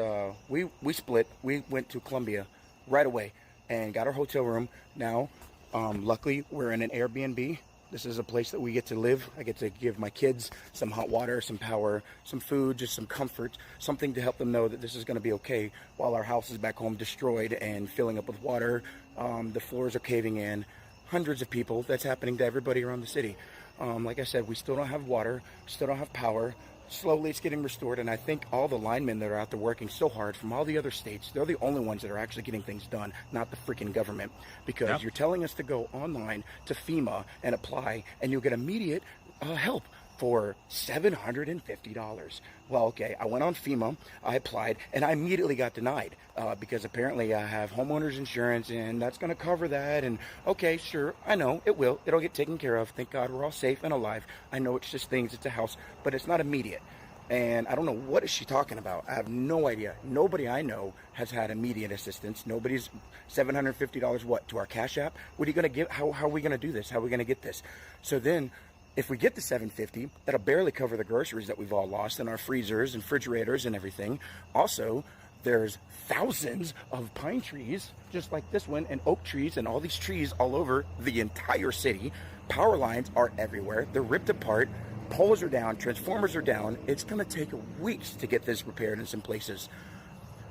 we split. We went to Columbia right away and got our hotel room. Now, luckily, we're in an Airbnb. This is a place that we get to live. I get to give my kids some hot water, some power, some food, just some comfort, something to help them know that this is going to be okay while our house is back home destroyed and filling up with water. The floors are caving in. Hundreds of people. That's happening to everybody around the city. Like I said, we still don't have water, still don't have power. Slowly it's getting restored, and I think all the linemen that are out there working so hard from all the other states, they're the only ones that are actually getting things done, not the freaking government. Because you're telling us to go online to FEMA and apply, and you'll get immediate help for $750. Well, okay, I went on FEMA, I applied, and I immediately got denied because apparently I have homeowner's insurance, and that's going to cover that. And okay, sure, I know it will. It'll get taken care of. Thank God we're all safe and alive. I know it's just things. It's a house, but it's not immediate. And I don't know what is she talking about. I have no idea. Nobody I know has had immediate assistance. Nobody's $750 what to our Cash App? What are you going to give? How are we going to do this? How are we going to get this? So then, if we get the $750, that'll barely cover the groceries that we've all lost in our freezers and refrigerators and everything. Also, there's thousands of pine trees, just like this one, and oak trees, and all these trees all over the entire city. Power lines are everywhere. They're ripped apart. Poles are down. Transformers are down. It's going to take weeks to get this repaired in some places.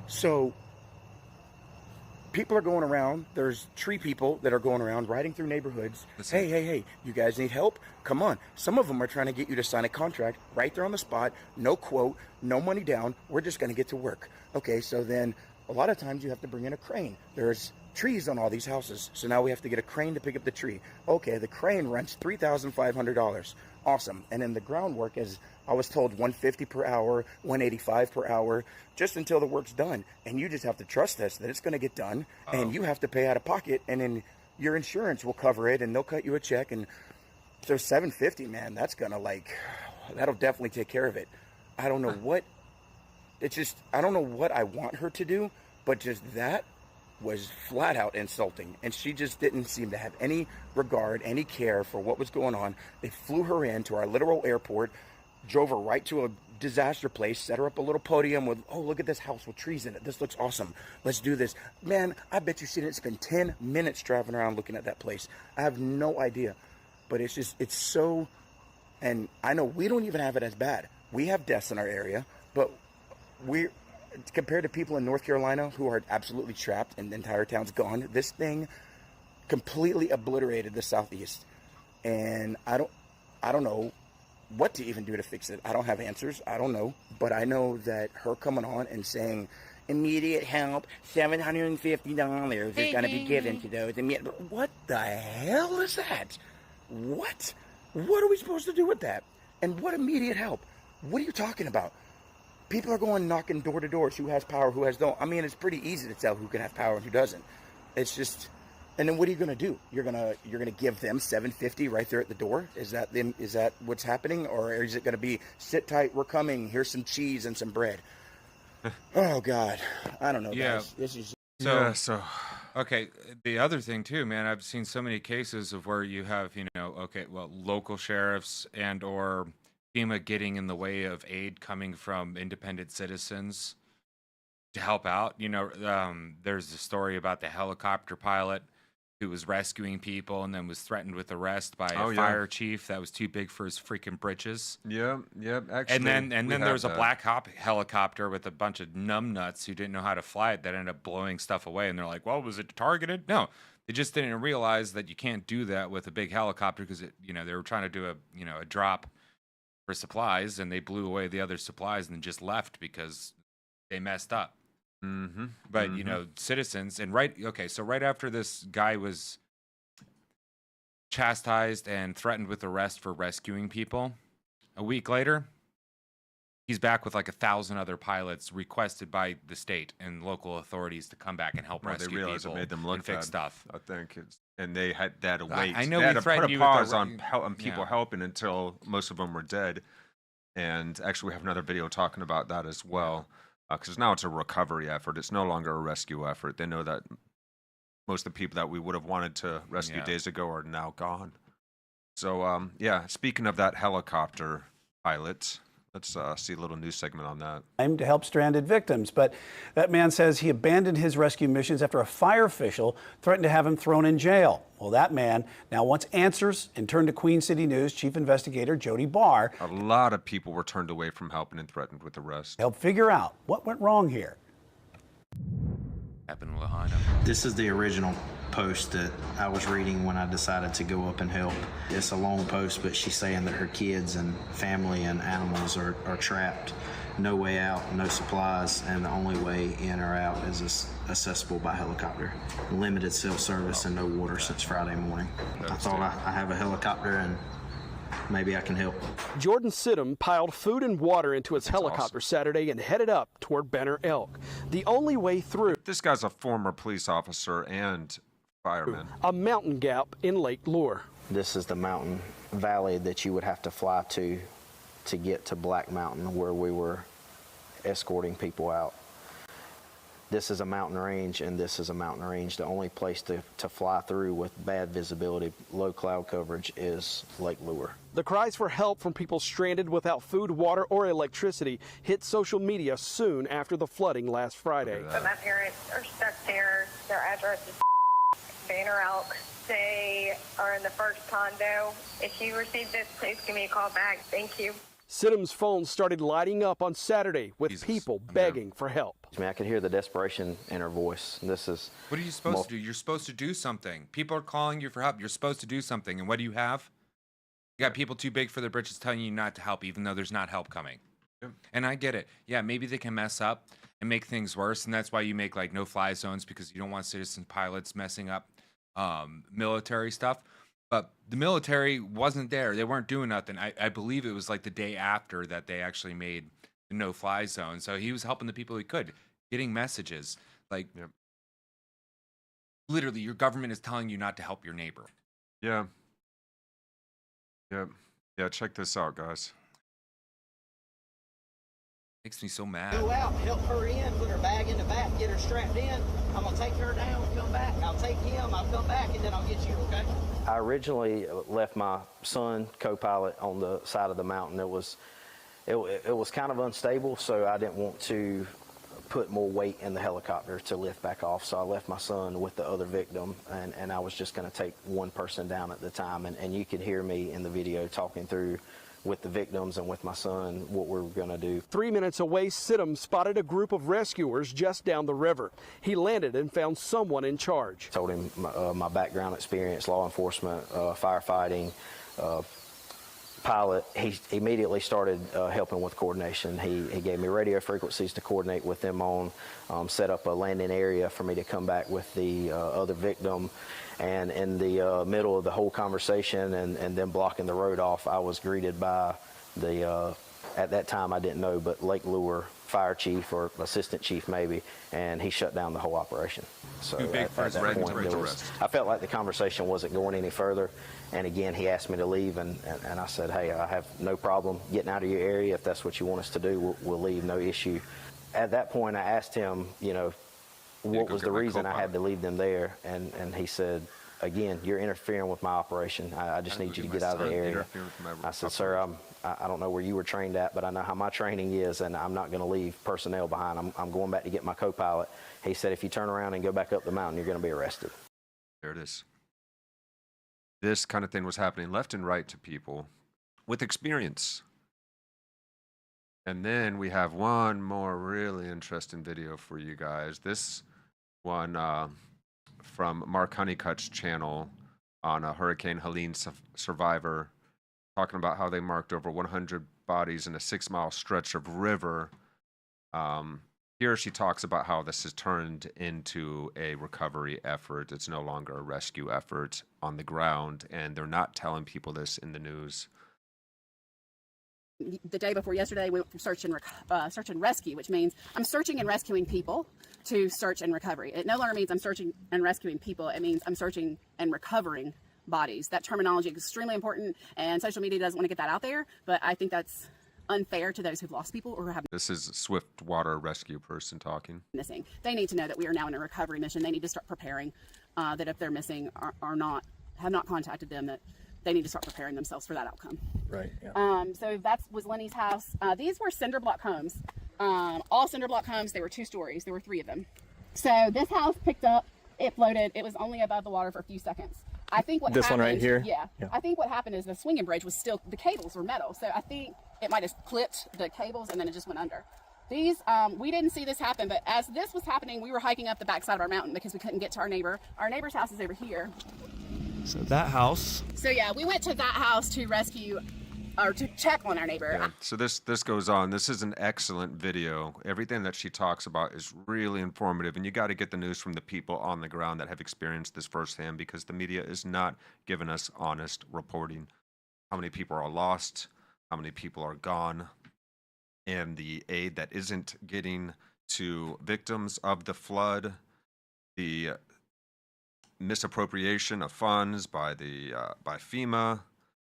So people are going around. There's tree people that are going around riding through neighborhoods. Hey, you guys need help? Come on. Some of them are trying to get you to sign a contract right there on the spot. No quote, no money down. We're just going to get to work. Okay, so then a lot of times you have to bring in a crane. There's trees on all these houses. So now we have to get a crane to pick up the tree. Okay, the crane rents $3,500. Awesome. And then the groundwork is, I was told, $150 per hour, $185 per hour, just until the work's done. And you just have to trust us that it's going to get done. And you have to pay out of pocket, and then your insurance will cover it, and they'll cut you a check. And so $750, man, that's going to that'll definitely take care of it. I don't know what, I don't know what I want her to do, but just that was flat out insulting, and she just didn't seem to have any regard, any care for what was going on. They flew her in to our literal airport, drove her right to a disaster place, set her up a little podium with, oh, look at this house with trees in it. This looks awesome. Let's do this. Man, I bet you she didn't spend 10 minutes driving around looking at that place. I have no idea, but it's so, and I know we don't even have it as bad. we have deaths in our area, but we're, compared to people in North Carolina who are absolutely trapped and the entire town's gone, this thing completely obliterated the Southeast. And I don't know what to even do to fix it. I don't have answers. I don't know. But I know that her coming on and saying immediate help, $750 is going to be given to those. What the hell is that? What? What are we supposed to do with that? And what immediate help? What are you talking about? People are going knocking door to door. Who has power, who has don't. I mean, it's pretty easy to tell who can have power and who doesn't. It's just, and then what are you going to do? You're gonna give them $750 right there at the door? Is that them? Is that what's happening, or is it going to be sit tight? We're coming. Here's some cheese and some bread. Oh God, I don't know. Yeah. Guys. This is so. Okay, the other thing too, man, I've seen so many cases of where you have, local sheriffs and or FEMA getting in the way of aid coming from independent citizens to help out. There's the story about the helicopter pilot who was rescuing people and then was threatened with arrest by a fire chief that was too big for his freaking britches. Yeah, actually. And then there was a Black Hawk helicopter with a bunch of numbnuts who didn't know how to fly it that ended up blowing stuff away. And they're like, well, was it targeted? No, they just didn't realize that you can't do that with a big helicopter because they were trying to do a drop for supplies, and they blew away the other supplies and just left because they messed up. Mm-hmm. But citizens, and right after this guy was chastised and threatened with arrest for rescuing people, a week later he's back with like 1,000 other pilots requested by the state and local authorities to come back and help rescue they realized people it made them look and fix bad, stuff. I think and they had to wait. I know they we had to threatened put a you with pause the- on people helping until most of them were dead. And actually, we have another video talking about that as well, because now it's a recovery effort. It's no longer a rescue effort. They know that most of the people that we would have wanted to rescue days ago are now gone. So, speaking of that helicopter pilot, let's see a little news segment on that. To help stranded victims, but that man says he abandoned his rescue missions after a fire official threatened to have him thrown in jail. Well, that man now wants answers and turned to Queen City News Chief Investigator Jody Barr. A lot of people were turned away from helping and threatened with arrest. Help figure out what went wrong here. Happened in Lahaina. This is the original post that I was reading when I decided to go up and help. It's a long post, but she's saying that her kids and family and animals are trapped. No way out, no supplies, and the only way in or out is accessible by helicopter. Limited cell service and no water since Friday morning. I thought I have a helicopter and maybe I can help. Jordan Sidham piled food and water into his helicopter Saturday and headed up toward Banner Elk. The only way through. This guy's a former police officer and fireman. A mountain gap in Lake Lure. This is the mountain valley that you would have to fly to get to Black Mountain, where we were escorting people out. This is a mountain range, and this is a mountain range. The only place to fly through with bad visibility, low cloud coverage, is Lake Lure. The cries for help from people stranded without food, water, or electricity hit social media soon after the flooding last Friday. But my parents are stuck there. Their address is Banner Elk. They are in the first condo. If you receive this, please give me a call back. Thank you. Sidham's phone started lighting up on Saturday with people begging for help. I mean, I could hear the desperation in her voice. This is... What are you supposed to do? You're supposed to do something. People are calling you for help. You're supposed to do something. And what do you have? You got people too big for their britches telling you not to help, even though there's not help coming. Yeah. And I get it. Yeah, maybe they can mess up and make things worse. And that's why you make like no-fly zones, because you don't want citizen pilots messing up military stuff. But the military wasn't there. They weren't doing nothing. I believe it was like the day after that they actually made the no-fly zone. So he was helping the people he could, getting messages. Like, literally, your government is telling you not to help your neighbor. Yeah. Yeah, check this out, guys. Makes me so mad. Go out, help her in, put her bag in the back, get her strapped in. I'm going to take her down, come back. I'll take him, I'll come back, and then I'll get you, okay? I originally left my son, co-pilot, on the side of the mountain. It was kind of unstable, so I didn't want to put more weight in the helicopter to lift back off. So I left my son with the other victim, and I was just going to take one person down at the time. And you could hear me in the video talking through with the victims and with my son what we're going to do. 3 minutes away, Sidham spotted a group of rescuers just down the river. He landed and found someone in charge. Told him my background experience, law enforcement, firefighting, pilot. He immediately started helping with coordination. He gave me radio frequencies to coordinate with them on, set up a landing area for me to come back with the other victim. And in the middle of the whole conversation and them blocking the road off, I was greeted by the, at that time I didn't know, but Lake Lure fire chief or assistant chief maybe, and he shut down the whole operation. So at that point, I felt like the conversation wasn't going any further. And again, he asked me to leave, and I said, hey, I have no problem getting out of your area. If that's what you want us to do, we'll leave, no issue. At that point, I asked him, you know, what was the reason I had to leave them there, and he said, again, you're interfering with my operation. I just need you to get out of the area. I said, sir, I don't know where you were trained at, but I know how my training is, and I'm not going to leave personnel behind. I'm going back to get my co-pilot. He said, if you turn around and go back up the mountain, you're going to be arrested. There it is. This kind of thing was happening left and right to people with experience. And then we have one more really interesting video for you guys. This one from Mark Honeycutt's channel on a Hurricane Helene survivor, talking about how they marked over 100 bodies in a 6-mile stretch of river. Here she talks about how this has turned into a recovery effort. It's no longer a rescue effort on the ground, and they're not telling people this in the news. The day before yesterday, we went from search and rescue, which means I'm searching and rescuing people, to search and recovery. It no longer means I'm searching and rescuing people. It means I'm searching and recovering bodies. That terminology is extremely important, and social media doesn't want to get that out there, but I think that's unfair to those who've lost people or have. This is a swift water rescue person talking. Missing. They need to know that we are now in a recovery mission. They need to start preparing, that if they're missing or have not contacted them, that they need to start preparing themselves for that outcome. Right. Yeah. So that was Lenny's house. These were cinder block homes. All cinder block homes. They were 2 stories. There were 3 of them. So this house picked up, it floated. It was only above the water for a few seconds. I think what this happened, one right here? Yeah. I think what happened is the swinging bridge was still, the cables were metal. So I think it might have clipped the cables and then it just went under. These, we didn't see this happen, but as this was happening, we were hiking up the backside of our mountain because we couldn't get to our neighbor. Our neighbor's house is over here. So that house. So yeah, we went to that house to rescue or to check on our neighbor. Yeah. So this goes on. This is an excellent video. Everything that she talks about is really informative, and you got to get the news from the people on the ground that have experienced this firsthand, because the media is not giving us honest reporting. How many people are lost? How many people are gone? And the aid that isn't getting to victims of the flood, the misappropriation of funds by FEMA,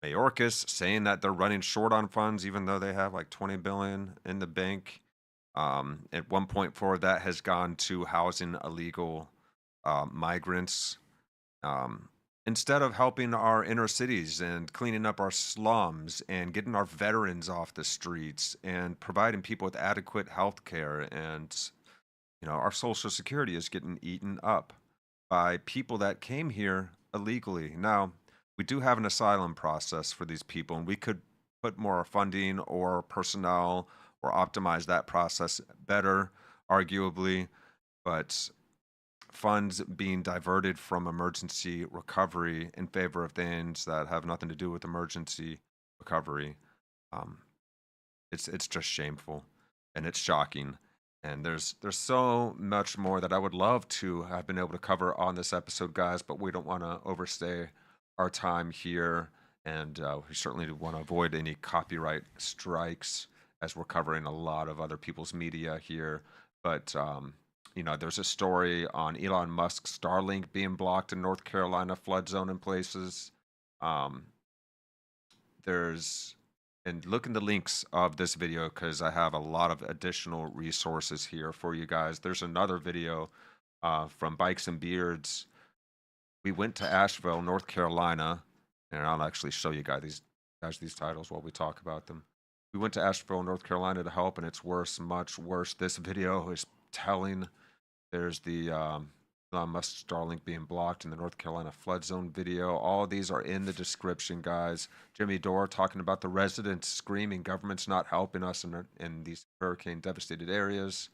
Mayorkas saying that they're running short on funds even though they have like $20 billion in the bank. At 1.4 that has gone to housing illegal migrants. Instead of helping our inner cities and cleaning up our slums and getting our veterans off the streets and providing people with adequate health care, and our Social Security is getting eaten up by people that came here illegally. Now, we do have an asylum process for these people, and we could put more funding or personnel or optimize that process better, arguably, but funds being diverted from emergency recovery in favor of things that have nothing to do with emergency recovery, it's just shameful, and it's shocking. And there's so much more that I would love to have been able to cover on this episode, guys, but we don't want to overstay our time here, and we certainly want to avoid any copyright strikes as we're covering a lot of other people's media here. But there's a story on Elon Musk's Starlink being blocked in North Carolina flood zone in places. And look in the links of this video, because I have a lot of additional resources here for you guys. There's another video from Bikes and Beards. We went to Asheville, North Carolina, and I'll actually show you guys these titles while we talk about them. We went to Asheville, North Carolina to help, and it's worse, much worse. This video is telling. There's the Elon Musk's Starlink being blocked in the North Carolina flood zone video. All these are in the description, guys. Jimmy Dore talking about the residents screaming, government's not helping us in these hurricane devastated areas,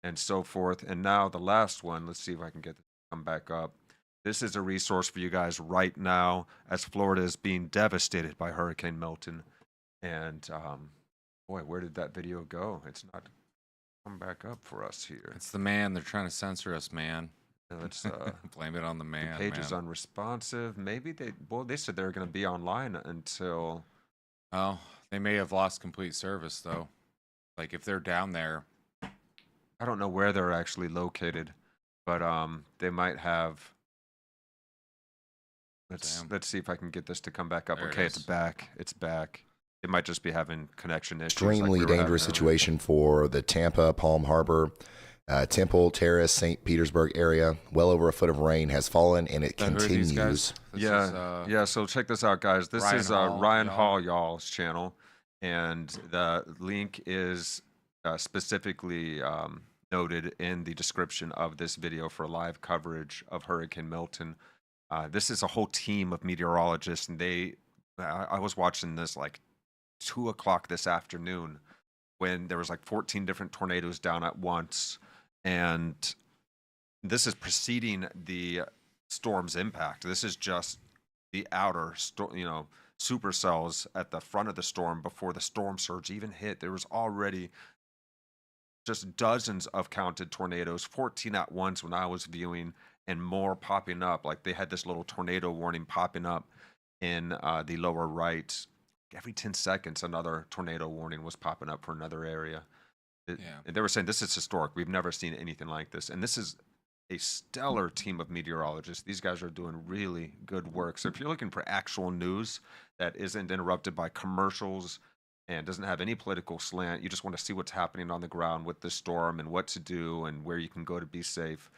and so forth. And now the last one, let's see if I can get this to come back up. This is a resource for you guys right now as Florida is being devastated by Hurricane Milton. And boy, where did that video go? It's not come back up for us here. It's the man. They're trying to censor us, man. Let's blame it on the man. The page is man. unresponsive. Maybe they said they were going to be online until. Oh, they may have lost complete service though. Like if they're down there, I don't know where they're actually located, but they might have. Let's see if I can get this to come back up. Okay, it's back. It's back. It might just be having connection issues. Extremely dangerous situation for the Tampa, Palm Harbor, Temple, Terrace, St. Petersburg area. Well over a foot of rain has fallen, and it continues. Yeah. So check this out, guys. This is Ryan Hall, y'all's channel, and the link is specifically noted in the description of this video for live coverage of Hurricane Milton. This is a whole team of meteorologists, and I was watching this like 2 o'clock this afternoon when there was like 14 different tornadoes down at once, and this is preceding the storm's impact. This is just the outer supercells at the front of the storm before the storm surge even hit. There was already just dozens of counted tornadoes, 14 at once when I was viewing, and more popping up. Like they had this little tornado warning popping up in the lower right. Every 10 seconds, another tornado warning was popping up for another area. And they were saying this is historic. We've never seen anything like this. And this is a stellar team of meteorologists. These guys are doing really good work. So if you're looking for actual news that isn't interrupted by commercials and doesn't have any political slant, you just want to see what's happening on the ground with the storm and what to do and where you can go to be safe,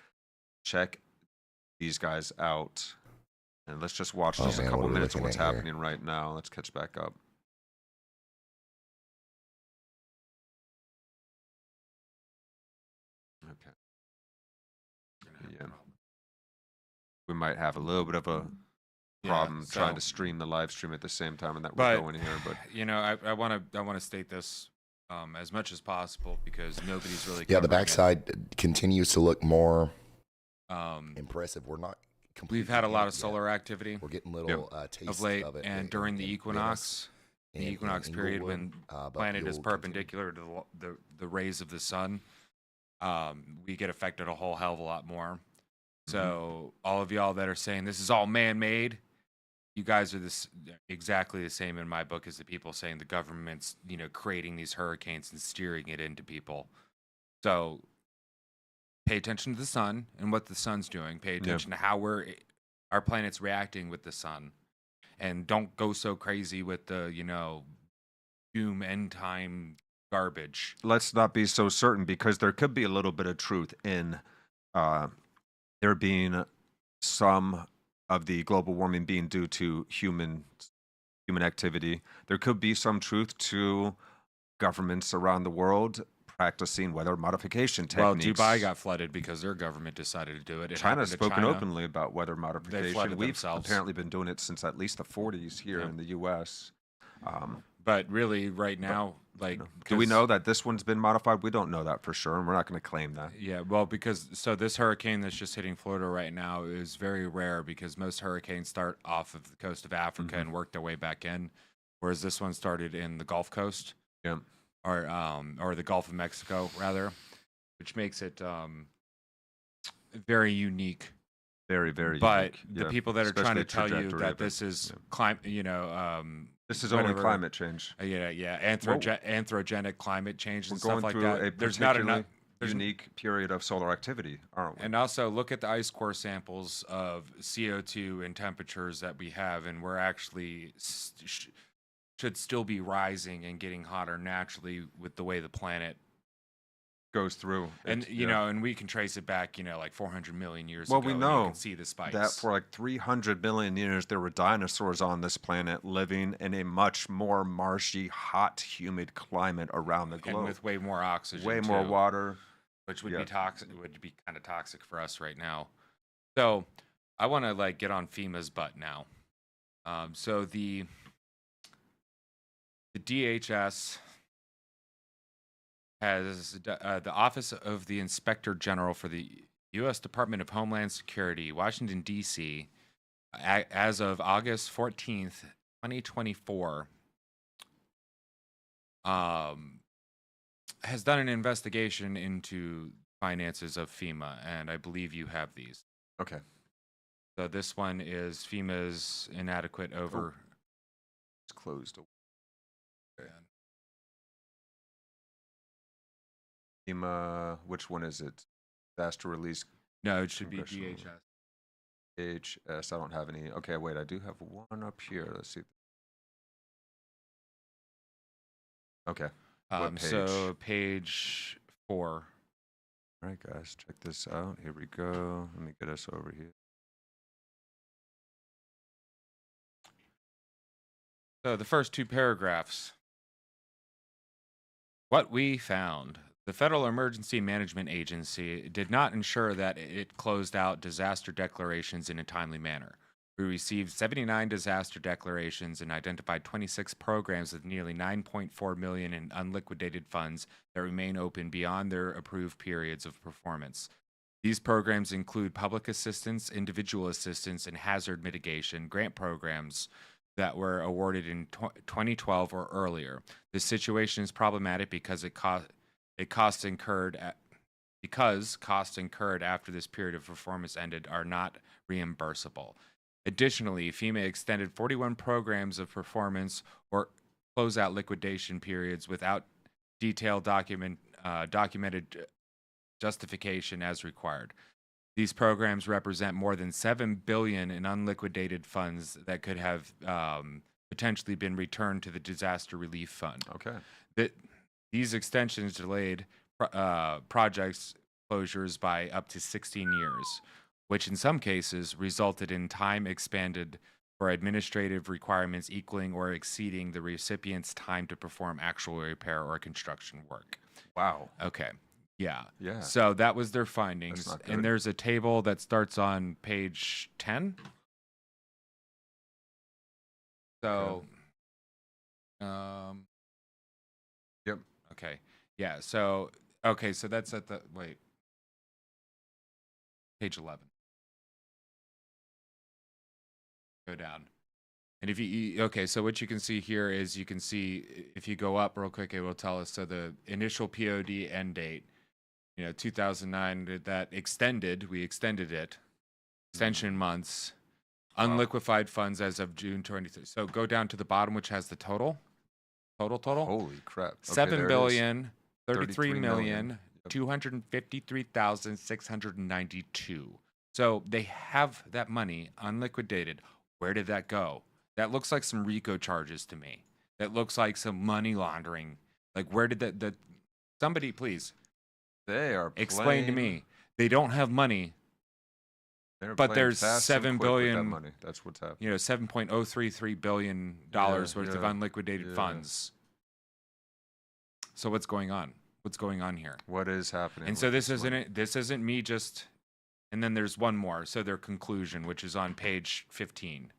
check these guys out. And let's just watch just a couple minutes of what's happening right now. Let's catch back up. Okay. Yeah. We might have a little bit of a problem trying to stream the live stream at the same time and that we're going here, but I want to state this as much as possible because nobody's really the backside continues to look more impressive. We're not We've had a lot of solar activity. We're getting little tastes of late, of it, and during the equinox, period when the planet is perpendicular to the rays of the sun, we get affected a whole hell of a lot more. So all of y'all that are saying this is all man-made, you guys are exactly the same in my book as the people saying the government's creating these hurricanes and steering it into people. So pay attention to the sun and what the sun's doing. Pay attention to how our planet's reacting with the sun, and don't go so crazy with the doom end time garbage. Let's not be so certain, because there could be a little bit of truth in there being some of the global warming being due to human activity. There could be some truth to governments around the world practicing weather modification techniques. Well, Dubai got flooded because their government decided to do it. China's spoken openly about weather modification. We've themselves. Apparently been doing it since at least the 40s here in the U.S. But really, right now, do we know that this one's been modified? We don't know that for sure, and we're not going to claim that. Yeah, well, because this hurricane that's just hitting Florida right now is very rare, because most hurricanes start off of the coast of Africa and work their way back in, whereas this one started in the Gulf Coast. Yeah. Or the Gulf of Mexico, rather, which makes it very unique. Very, very but unique. The people that are trying to tell you that this is climate, this is only climate change. Anthropogenic climate change and stuff like that. We're going through a there's not enough unique period of solar activity, aren't we? And also look at the ice core samples of CO2 and temperatures that we have, and we're actually should still be rising and getting hotter naturally with the way the planet goes through. And and we can trace it back, like 400 million years ago. Well, we know you can see the spikes. That for like 300 million years there were dinosaurs on this planet living in a much more marshy, hot, humid climate around the globe. And with way more oxygen. Way more water. which would be toxic. It would be kind of toxic for us right now. So I want to like get on FEMA's butt now. So the DHS has the Office of the Inspector General for the U.S. Department of Homeland Security, Washington, D.C., as of August 14th, 2024, has done an investigation into finances of FEMA, and I believe you have these. Okay. So this one is FEMA's inadequate over... It's closed. FEMA, which one is it? Disaster release? No, it should be DHS. DHS, I don't have any. Okay, wait, I do have one up here. Let's see. Okay. What page? So page 4. All right, guys, check this out. Here we go. Let me get us over here. So the first 2 paragraphs. What we found. The Federal Emergency Management Agency did not ensure that it closed out disaster declarations in a timely manner. We received 79 disaster declarations and identified 26 programs with nearly $9.4 million in unliquidated funds that remain open beyond their approved periods of performance. These programs include public assistance, individual assistance, and hazard mitigation grant programs that were awarded in 2012 or earlier. This situation is problematic because costs incurred after this period of performance ended are not reimbursable. Additionally, FEMA extended 41 programs of performance or closeout liquidation periods without detailed documented justification as required. These programs represent more than $7 billion in unliquidated funds that could have potentially been returned to the disaster relief fund. Okay. These extensions delayed projects closures by up to 16 years, which in some cases resulted in time expanded for administrative requirements equaling or exceeding the recipient's time to perform actual repair or construction work. Wow. Okay. Yeah. Yeah. So that was their findings. And there's a table that starts on page 10. So, yep. Okay. Yeah. So, okay. So that's at the, page 11. Go down. And if okay, so what you can see here is you can see, if you go up real quick, it will tell us. So the initial POD end date, 2009, that extended, we extended it, extension months, unliquefied funds as of June 23. So go down to the bottom, which has the total. Holy crap. Okay, $7,033,253,692. So they have that money unliquidated. Where did that go? That looks like some RICO charges to me. That looks like some money laundering. Like, where did that somebody please explain to me. They don't have money, but there's $7 billion money. That's what's happening. $7.033 billion worth of unliquidated funds. So what's going on? What's going on here? What is happening? And so this isn't me just. And then there's one more. So their conclusion, which is on page 15.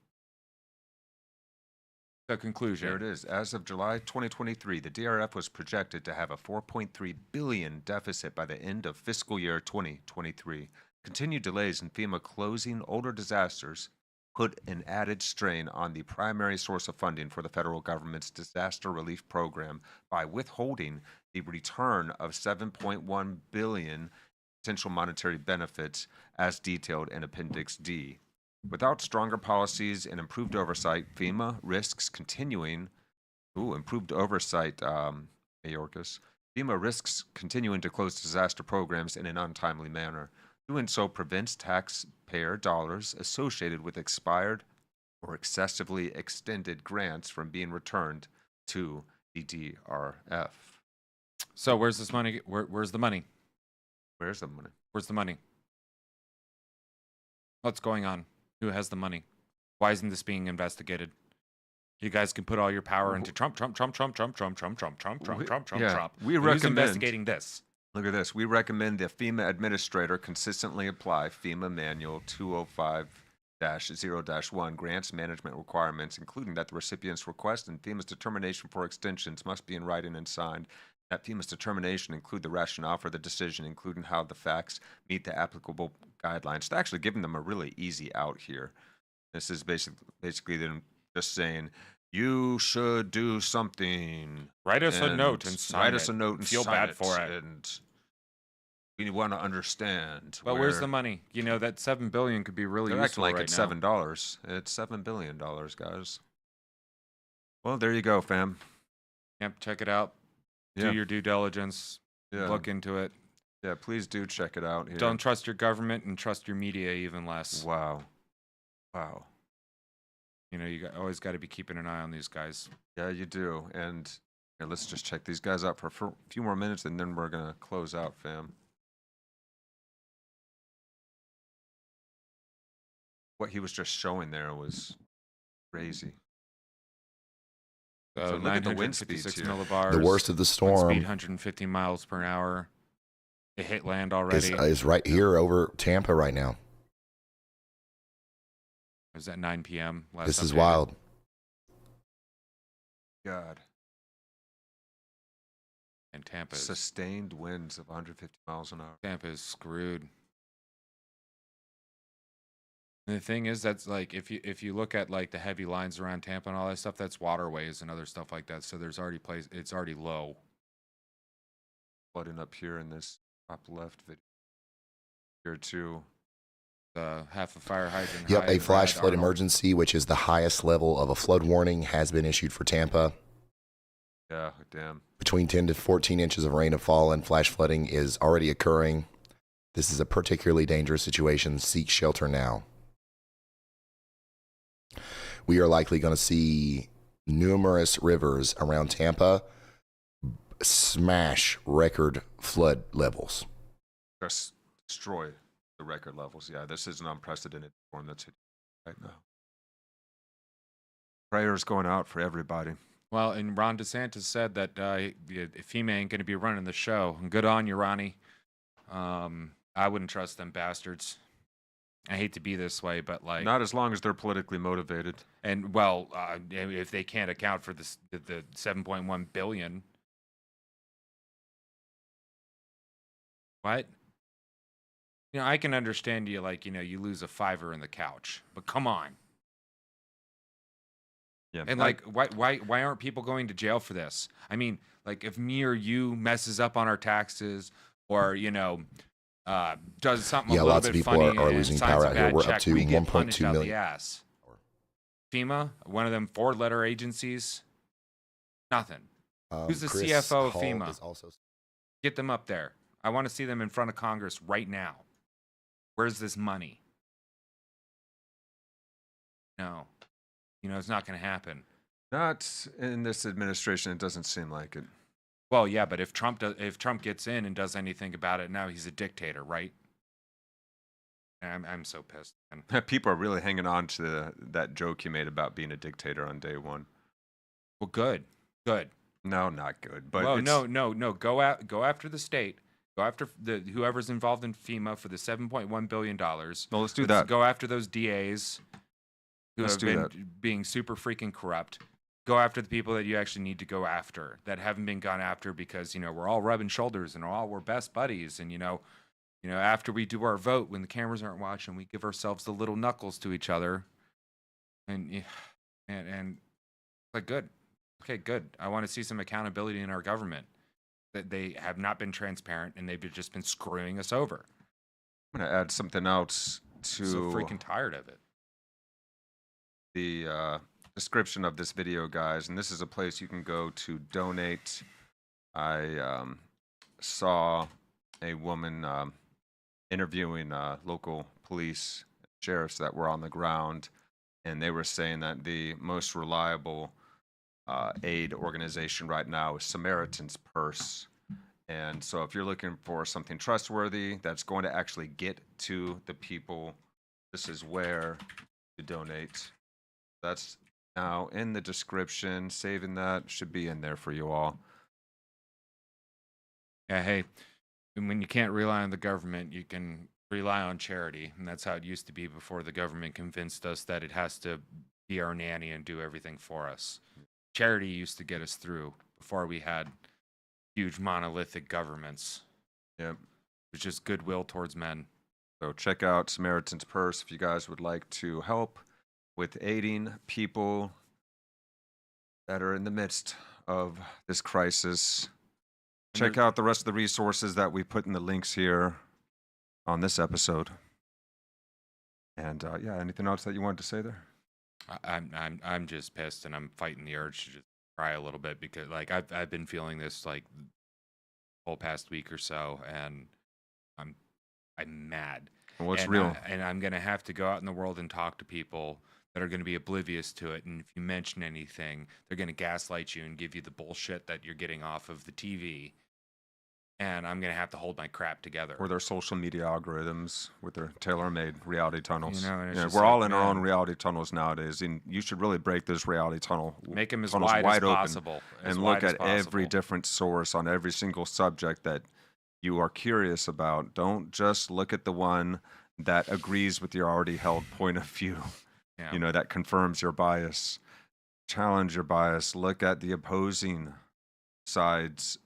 The conclusion. There it is. As of July 2023, the DRF was projected to have a $4.3 billion deficit by the end of fiscal year 2023. Continued delays in FEMA closing older disasters put an added strain on the primary source of funding for the federal government's disaster relief program by withholding the return of $7.1 billion potential monetary benefits as detailed in Appendix D. Without stronger policies and improved oversight, FEMA risks continuing improved oversight, Mayorkas. FEMA risks continuing to close disaster programs in an untimely manner. Doing so prevents taxpayer dollars associated with expired or excessively extended grants from being returned to the DRF. So where's this money? Where's the money? Where's the money? Where's the money? What's going on? Who has the money? Why isn't this being investigated? You guys can put all your power into Trump. We Who's investigating this? Look at this. We recommend the FEMA administrator consistently apply FEMA Manual 205-0-1 grants management requirements, including that the recipient's request and FEMA's determination for extensions must be in writing and signed. That FEMA's determination include the rationale for the decision, including how the facts meet the applicable guidelines. It's actually giving them a really easy out here. This is basically them just saying, you should do something. Write us a note and sign write us it. a note and feel sign bad it, for it. And we want to understand. But where's the money? You know, that $7 billion could be really They're acting useful like right it's now. $7. It's $7 billion, guys. Well, there you go, fam. Yep, check it out. Yeah. Do your due diligence. Yeah. Look into it. Yeah, please do check it out here. Don't trust your government and trust your media even less. Wow. Wow. You know, always got to be keeping an eye on these guys. Yeah, you do. And here, let's just check these guys out for a few more minutes, and then we're going to close out, fam. What he was just showing there was crazy. So look at the wind speeds 956 here. millibars. The worst of the Wind storm speed 150 miles per hour. It hit land already. is right here over Tampa right now. It was at 9 p.m. last This is updated. wild. God. And Tampa Sustained winds of 150 miles an hour. Tampa is screwed. And the thing is, that's like if you look at like the heavy lines around Tampa and all that stuff, that's waterways and other stuff like that. So there's already it's already low. Flooding up here in this top left video. Here too. Half a fire hydrant. Yep, high a in flash red, flood Arnold. emergency, which is the highest level of a flood warning, has been issued for Tampa. Yeah, damn. Between 10 to 14 inches of rain have fallen. Flash flooding is already occurring. This is a particularly dangerous situation. Seek shelter now. We are likely going to see numerous rivers around Tampa smash record flood levels. Just destroy the record levels. Yeah, this is an unprecedented storm that's hitting right now. Prayers going out for everybody. Well, and Ron DeSantis said that FEMA ain't going to be running the show. And good on you, Ronnie. I wouldn't trust them bastards. I hate to be this way, but like Not as long as they're politically motivated. And well, if they can't account for the 7.1 billion, what? You know, I can understand you like you lose a $5 in the couch, but come on. Yeah, and like, why aren't people going to jail for this? I mean, like, if me or you messes up on our taxes, or does something a little lots bit of people funny are and losing signs power a out here. bad We're check, up to we get punished 1.2 out million. the ass. FEMA, one of them 4-letter agencies, nothing. Who's the Chris CFO of Hall FEMA? is also... Get them up there. I want to see them in front of Congress right now. Where's this money? No. It's not going to happen. Not in this administration. It doesn't seem like it. Well, yeah, but if Trump gets in and does anything about it, now he's a dictator, right? I'm so pissed. People are really hanging on to that joke you made about being a dictator on day one. Well, good. No, not good. But well, no. Go after the state. Go after whoever's involved in FEMA for the $7.1 billion. Well, let's do that. Go after those DAs who have been being super freaking corrupt. Go after the people that you actually need to go after that haven't been gone after because we're all rubbing shoulders and we're best buddies and after we do our vote when the cameras aren't watching, we give ourselves the little knuckles to each other and like good. Okay, good. I want to see some accountability in our government. That they have not been transparent and they've just been screwing us over. I'm going to add something else to... I'm so freaking tired of it. The description of this video, guys, and this is a place you can go to donate. I saw a woman interviewing local police sheriffs that were on the ground, and they were saying that the most reliable aid organization right now is Samaritan's Purse. And so if you're looking for something trustworthy that's going to actually get to the people, this is where to donate. That's now in the description. Saving that should be in there for you all. Yeah, hey, And when you can't rely on the government, you can rely on charity. And that's how it used to be before the government convinced us that it has to be our nanny and do everything for us. Charity used to get us through before we had huge monolithic governments. Yep. It was just goodwill towards men. So check out Samaritan's Purse if you guys would like to help with aiding people that are in the midst of this crisis. Check out the rest of the resources that we put in the links here on this episode. And yeah, anything else that you wanted to say there? I'm just pissed, and I'm fighting the urge to just cry a little bit because like I've been feeling this like whole past week or so, and I'm mad. Well, it's and real. And I'm gonna have to go out in the world and talk to people that are going to be oblivious to it, and if you mention anything, they're going to gaslight you and give you the bullshit that you're getting off of the TV. And I'm going to have to hold my crap together. Or their social media algorithms with their tailor-made reality tunnels. You know, and it's yeah, just we're all like, in our own man. reality tunnels nowadays, and you should really break this reality tunnel. Make them as tunnels wide as open possible, as and wide look as at every possible. different source on every single subject that you are curious about. Don't just look at the one that agrees with your already held point of view. Yeah. You know, that confirms your bias. Challenge your bias. Look at the opposing sides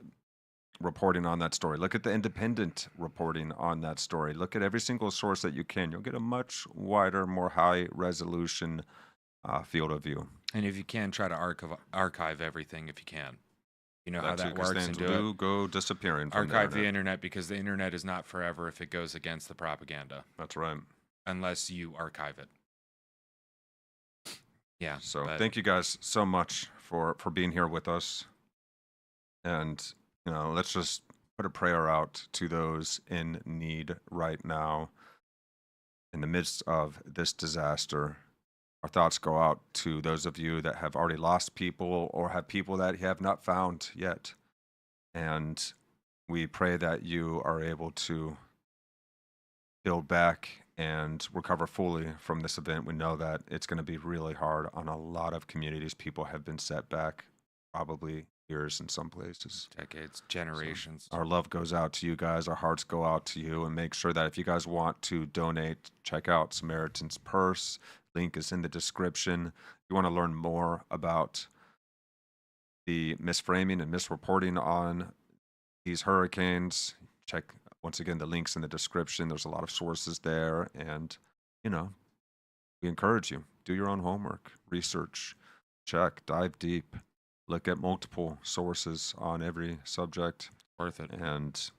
reporting on that story. Look at the independent reporting on that story. Look at every single source that you can. You'll get a much wider, more high resolution field of view. And if you can, try to archive everything if you can. You know how that too, 'cause works, and things do it. go disappearing from Archive the internet, because the internet is not forever if it goes against the propaganda. That's right. Unless you archive it. Yeah. So but thank you guys so much for being here with us. And, you know, let's just put a prayer out to those in need right now in the midst of this disaster. Our thoughts go out to those of you that have already lost people or have people that you have not found yet. And we pray that you are able to build back and recover fully from this event. We know that it's going to be really hard on a lot of communities. People have been set back probably years in some places. Decades, generations. So our love goes out to you guys. Our hearts go out to you. And make sure that if you guys want to donate, check out Samaritan's Purse. Link is in the description. If you want to learn more about the misframing and misreporting on these hurricanes, check once again the links in the description. There's a lot of sources there, and you know, we encourage you, do your own homework, research, check, dive deep, look at multiple sources on every subject. Worth it. And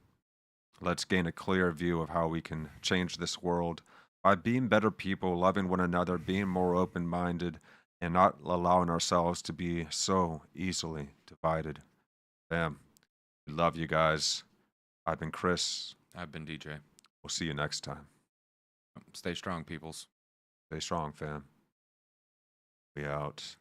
let's gain a clear view of how we can change this world by being better people, loving one another, being more open-minded, and not allowing ourselves to be so easily divided. Bam. We love you guys. I've been Chris. I've been DJ. We'll see you next time. Stay strong, peoples. Stay strong, fam. We out.